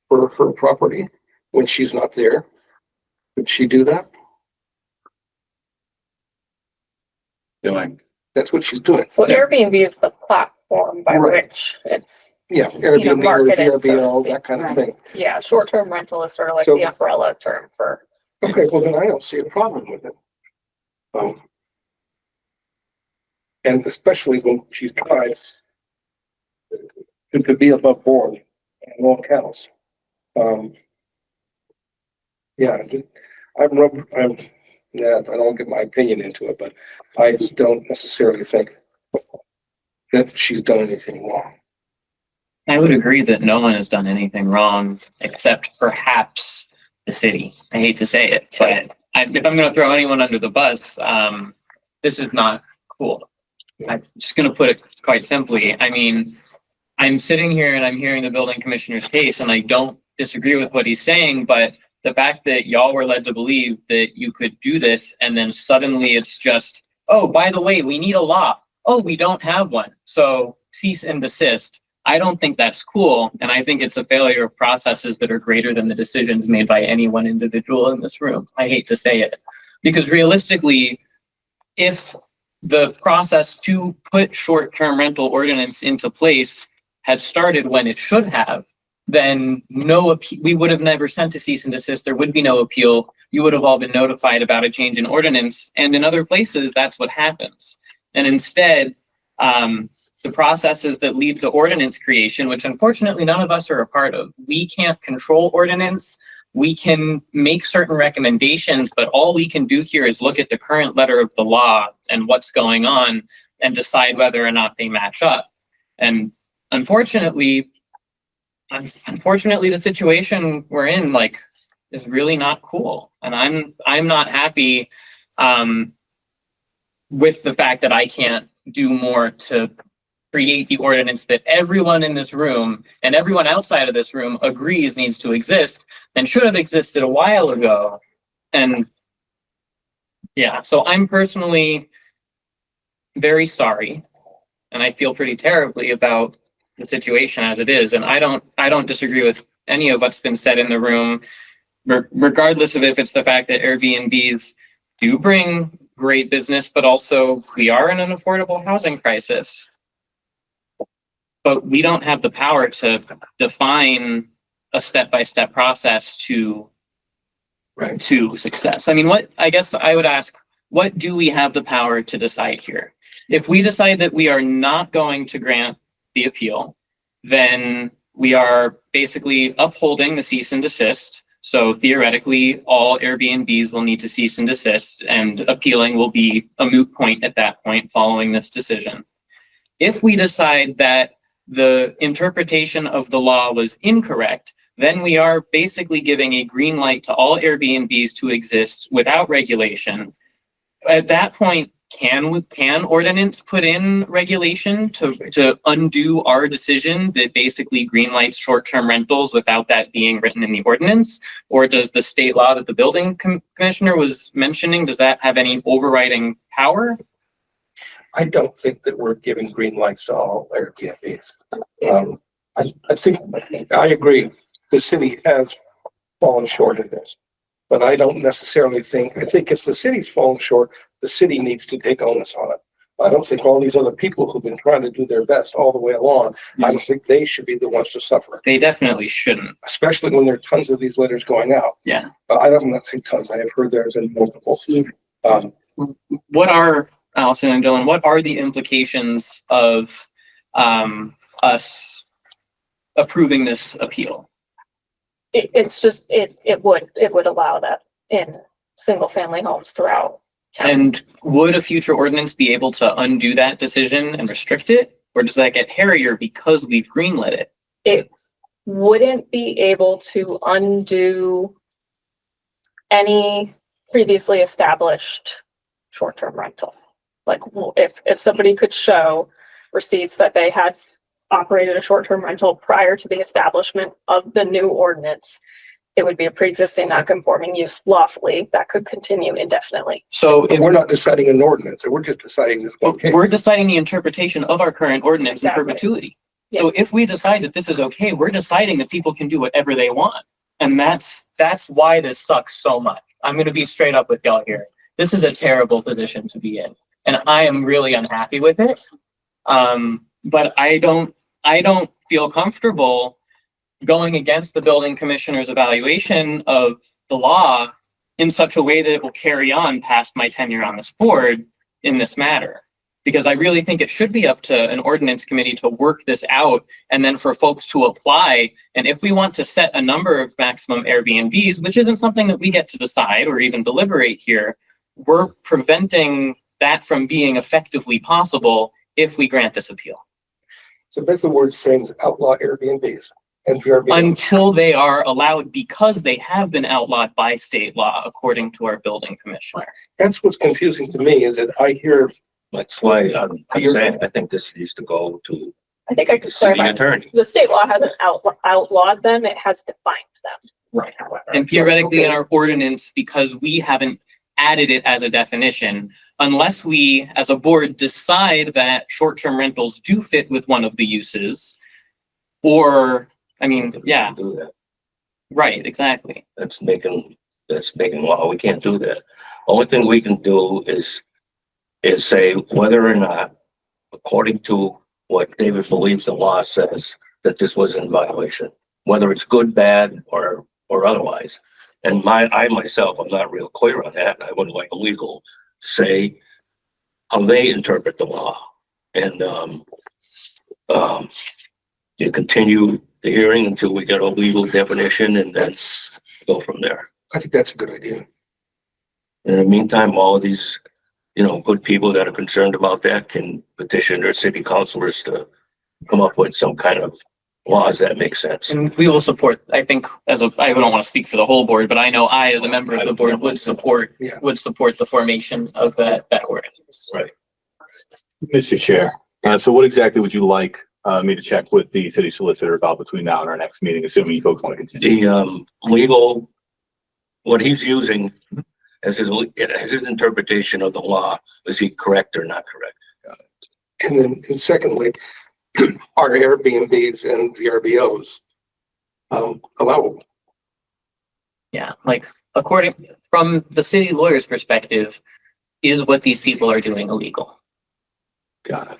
for her property when she's not there, could she do that? Doing. That's what she's doing. So Airbnb is the platform by Right. which it's, Yeah, Airbnb or marketed, so to VRBO, speak. that kind of thing. yeah, short-term rental is sort of like So- the umbrella term for. Okay, well then I don't see a problem with it. And especially when she's tried to be above board and all counts. Yeah, I don't get my opinion into it, but I don't necessarily think that she's done anything wrong. I would agree that no one has done anything wrong except perhaps the city. I hate to say it, but if I'm going to throw anyone under the bus, this is not cool. I'm just going to put it quite simply. I mean, I'm sitting here and I'm hearing the building commissioner's case, and I don't disagree with what he's saying, but the fact that y'all were led to believe that you could do this, and then suddenly it's just, oh, by the way, we need a law. Oh, we don't have one. So cease and desist. I don't think that's cool. And I think it's a failure of processes that are greater than the decisions made by any one individual in this room. I hate to say it, because realistically, if the process to put short-term rental ordinance into place had started when it should have, then we would have never sent a cease and desist. There would be no appeal. You would have all been notified about a change in ordinance. And in other places, that's what happens. And instead, the processes that lead to ordinance creation, which unfortunately none of us are a part of, we can't control ordinance. We can make certain recommendations, but all we can do here is look at the current letter of the law and what's going on and decide whether or not they match up. And unfortunately, the situation we're in, like, is really not cool. And I'm not happy with the fact that I can't do more to create the ordinance that everyone in this room and everyone outside of this room agrees needs to exist and should have existed a while ago. And yeah, so I'm personally very sorry, and I feel pretty terribly about the situation as it is. And I don't disagree with any of what's been said in the room, regardless of if it's the fact that Airbnbs do bring great business, but also we are in an affordable housing crisis. But we don't have the power to define a step-by-step process to success. I mean, I guess I would ask, what do we have the power to decide here? If we decide that we are not going to grant the appeal, then we are basically upholding the cease and desist. So theoretically, all Airbnbs will need to cease and desist, and appealing will be a moot point at that point following this decision. If we decide that the interpretation of the law was incorrect, then we are basically giving a green light to all Airbnbs to exist without regulation. At that point, can ordinance put in regulation to undo our decision that basically green lights short-term rentals without that being written in the ordinance? Or does the state law that the building commissioner was mentioning, does that have any overriding power? I don't think that we're giving green lights to all Airbnbs. I think, I agree, the city has fallen short of this. But I don't necessarily think, I think if the city's fallen short, the city needs to take onus on it. I don't think all these other people who've been trying to do their best all the way along, I don't think they should be the ones to suffer. They definitely shouldn't. Especially when there are tons of these letters going out. Yeah. I don't, I'm not saying tons, I have heard there's been multiple. What are, Allison and Dylan, what are the implications of us approving this appeal? It would allow that in single family homes throughout town. And would a future ordinance be able to undo that decision and restrict it? Or does that get hairier because we've greenlit it? It wouldn't be able to undo any previously established short-term rental. Like, if somebody could show receipts that they had operated a short-term rental prior to the establishment of the new ordinance, it would be a pre-existing non-conforming use lawfully that could continue indefinitely. So if we're not deciding an ordinance, we're just deciding this one case. We're deciding the interpretation of our current ordinance in perpetuity. Yes. So if we decide that this is okay, we're deciding that people can do whatever they want. And that's why this sucks so much. I'm going to be straight up with y'all here. This is a terrible position to be in. And I am really unhappy with it. But I don't feel comfortable going against the building commissioner's evaluation of the law in such a way that it will carry on past my tenure on this board in this matter. Because I really think it should be up to an ordinance committee to work this out and then for folks to apply. And if we want to set a number of maximum Airbnbs, which isn't something that we get to decide or even deliberate here, we're preventing that from being effectively possible if we grant this appeal. So basically what we're saying is outlaw Airbnbs. And until they are allowed, because they have been outlawed by state law, according to our building commissioner. That's what's confusing to me, is that I hear. That's why I'm saying I think this needs to go to I think I could the city clarify. attorney. The state law hasn't outlawed them, it has defined them. Right. And theoretically in our ordinance, because we haven't added it as a definition, unless we as a board decide that short-term rentals do fit with one of the uses, or, I mean, yeah. Do that. Right, exactly. That's making law. We can't do that. Only thing we can do is is say whether or not, according to what David believes the law says, that this was in violation, whether it's good, bad, or otherwise. And I myself, I'm not real clear on that. I would like a legal say how they interpret the law. And, you continue the hearing until we get a legal definition and then go from there. I think that's a good idea. In the meantime, all of these, good people that are concerned about that can petition their city councilors to come up with some kind of laws that make sense. And we will support, I think, I don't want to speak for the whole board, but I know I, as a member of the board, would support the formation of that ordinance. Right. Mr. Chair, so what exactly would you like me to check with the city solicitor about between now and our next meeting, assuming you folks want to continue? The legal, what he's using as his interpretation of the law, is he correct or not correct? And then secondly, are Airbnbs and VRBOs allowable? Yeah, like from the city lawyer's perspective, is what these people are doing illegal? Got it.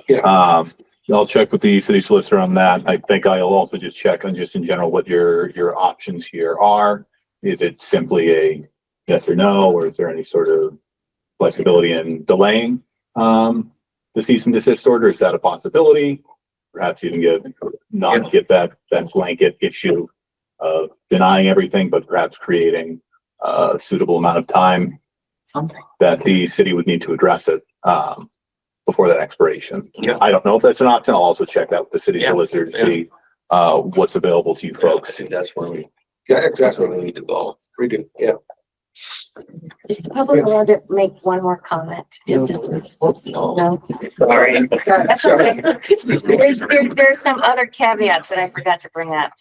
Yeah. I'll check with the city solicitor on that. I think I'll also just check on just in general what your options here are. Is it simply a yes or no, or is there any sort of flexibility in delaying the cease and desist order? Is that a possibility? Perhaps even get that blanket issue of denying everything, but perhaps creating a suitable amount of time that the city would need to address it before that expiration. Yeah. I don't know if that's an option. I'll also check that with the city solicitor to see what's available to you folks. I think that's where we need to go. We do, yeah. Is the public allowed to make one more comment? Just as, no? Sorry. That's okay. There's some other caveats that I forgot to bring up.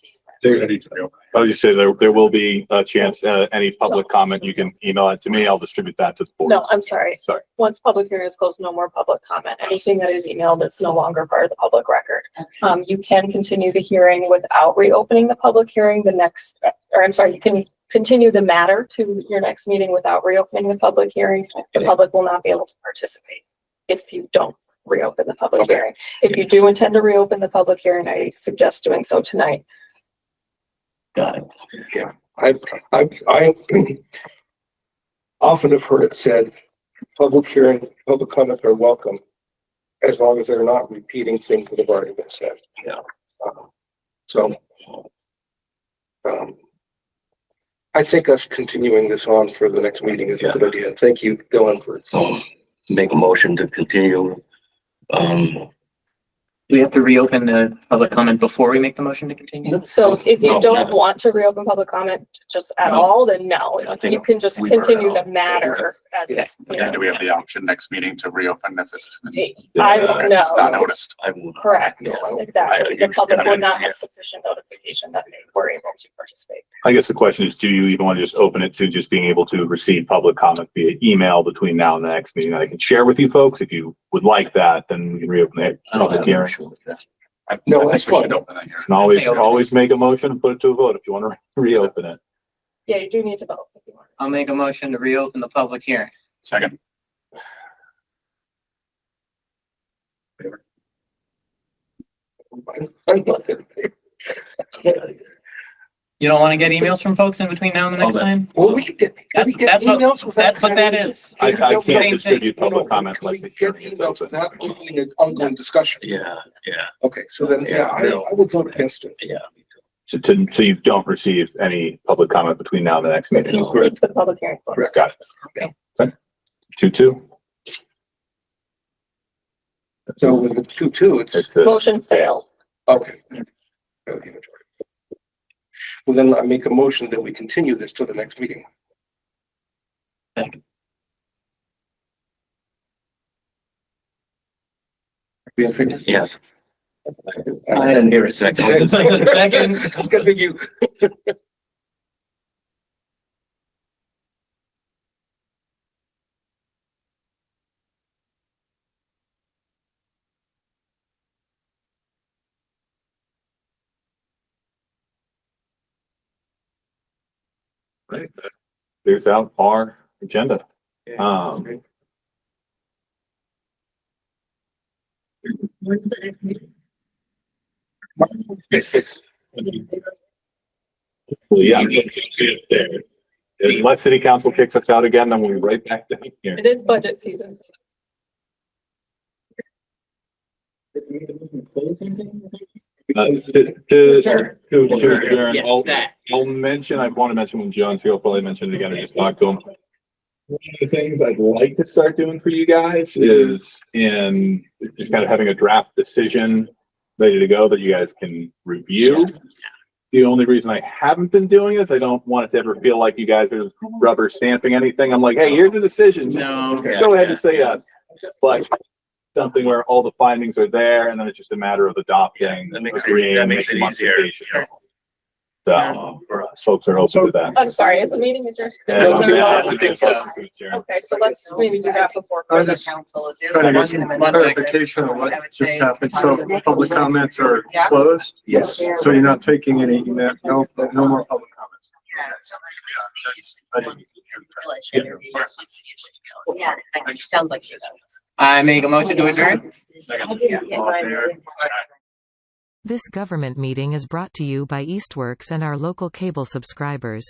I'll just say there will be a chance, any public comment, you can email it to me. I'll distribute that to the board. No, I'm sorry. Sorry. Once public hearing is closed, no more public comment. Anything that is emailed is no longer part of the public record. You can continue the hearing without reopening the public hearing you can continue the matter to your next meeting without reopening the public hearing. The public will not be able to participate if you don't reopen the public hearing. If you do intend to reopen the public hearing, I suggest doing so tonight. Got it. Yeah, I often have heard it said, public hearing, public comments are welcome, as long as they're not repeating things that have already been said. Yeah. I think us continuing this on for the next meeting is a good idea. Thank you, Dylan, for it. So make a motion to continue. We have to reopen the public comment before we make the motion to continue? So if you don't want to reopen public comment just at all, then no, you can just continue the matter as it's. Yeah, do we have the option next meeting to reopen if it's? I don't know. It's not noticed. Correct, exactly. The public would not have sufficient notification that they were able to participate. I guess the question is, do you even want to just open it to just being able to receive public comment via email between now and the next meeting that I can share with you folks? If you would like that, then we can reopen the public hearing. No, that's fine. And always make a motion and put it to a vote if you want to reopen it. Yeah, you do need to vote if you want. I'll make a motion to reopen the public hearing. Second. You don't want to get emails from folks in between now and the next time? Well, we could get, That's what that is. I can't Same distribute thing. public comment unless the get hearing is emails open. without opening an ongoing discussion. Yeah. Okay, so then, I would vote against it. Yeah. So you don't receive any public comment between now and the next meeting? Keep the public hearing closed. Got it. Okay. 2-2. So with it's 2-2, it's, Motion failed. okay. Well, then I make a motion that we continue this to the next meeting. Be in favor? Yes. I didn't hear a second. Second. It's gonna be you. Right. There's out our agenda. Well, yeah, there. Unless city council kicks us out again, then we'll be right back down here. It is budget season. To adjourn, Yes, that. I'll mention, I want to mention when John's here, I'll probably mention it again or just talk to him. One of the things I'd like to start doing for you guys is in just kind of having a draft decision ready to go that you guys can review. The only reason I haven't been doing is I don't want it to ever feel like you guys are rubber stamping anything. I'm like, hey, here's the decision. No, Just go ahead and say yes. But something where all the findings are there and then it's just a matter of adopting, agreeing, making modifications. So folks are open to that. I'm sorry, is the meeting adjourned? Okay, so let's maybe do that before. I was just trying to get some clarification on what just happened. So public comments are closed? Yes. So you're not taking any, no more public comments? Yeah, sounds like she does. I make a motion to adjourn. This government meeting is brought to you by Eastworks and our local cable subscribers.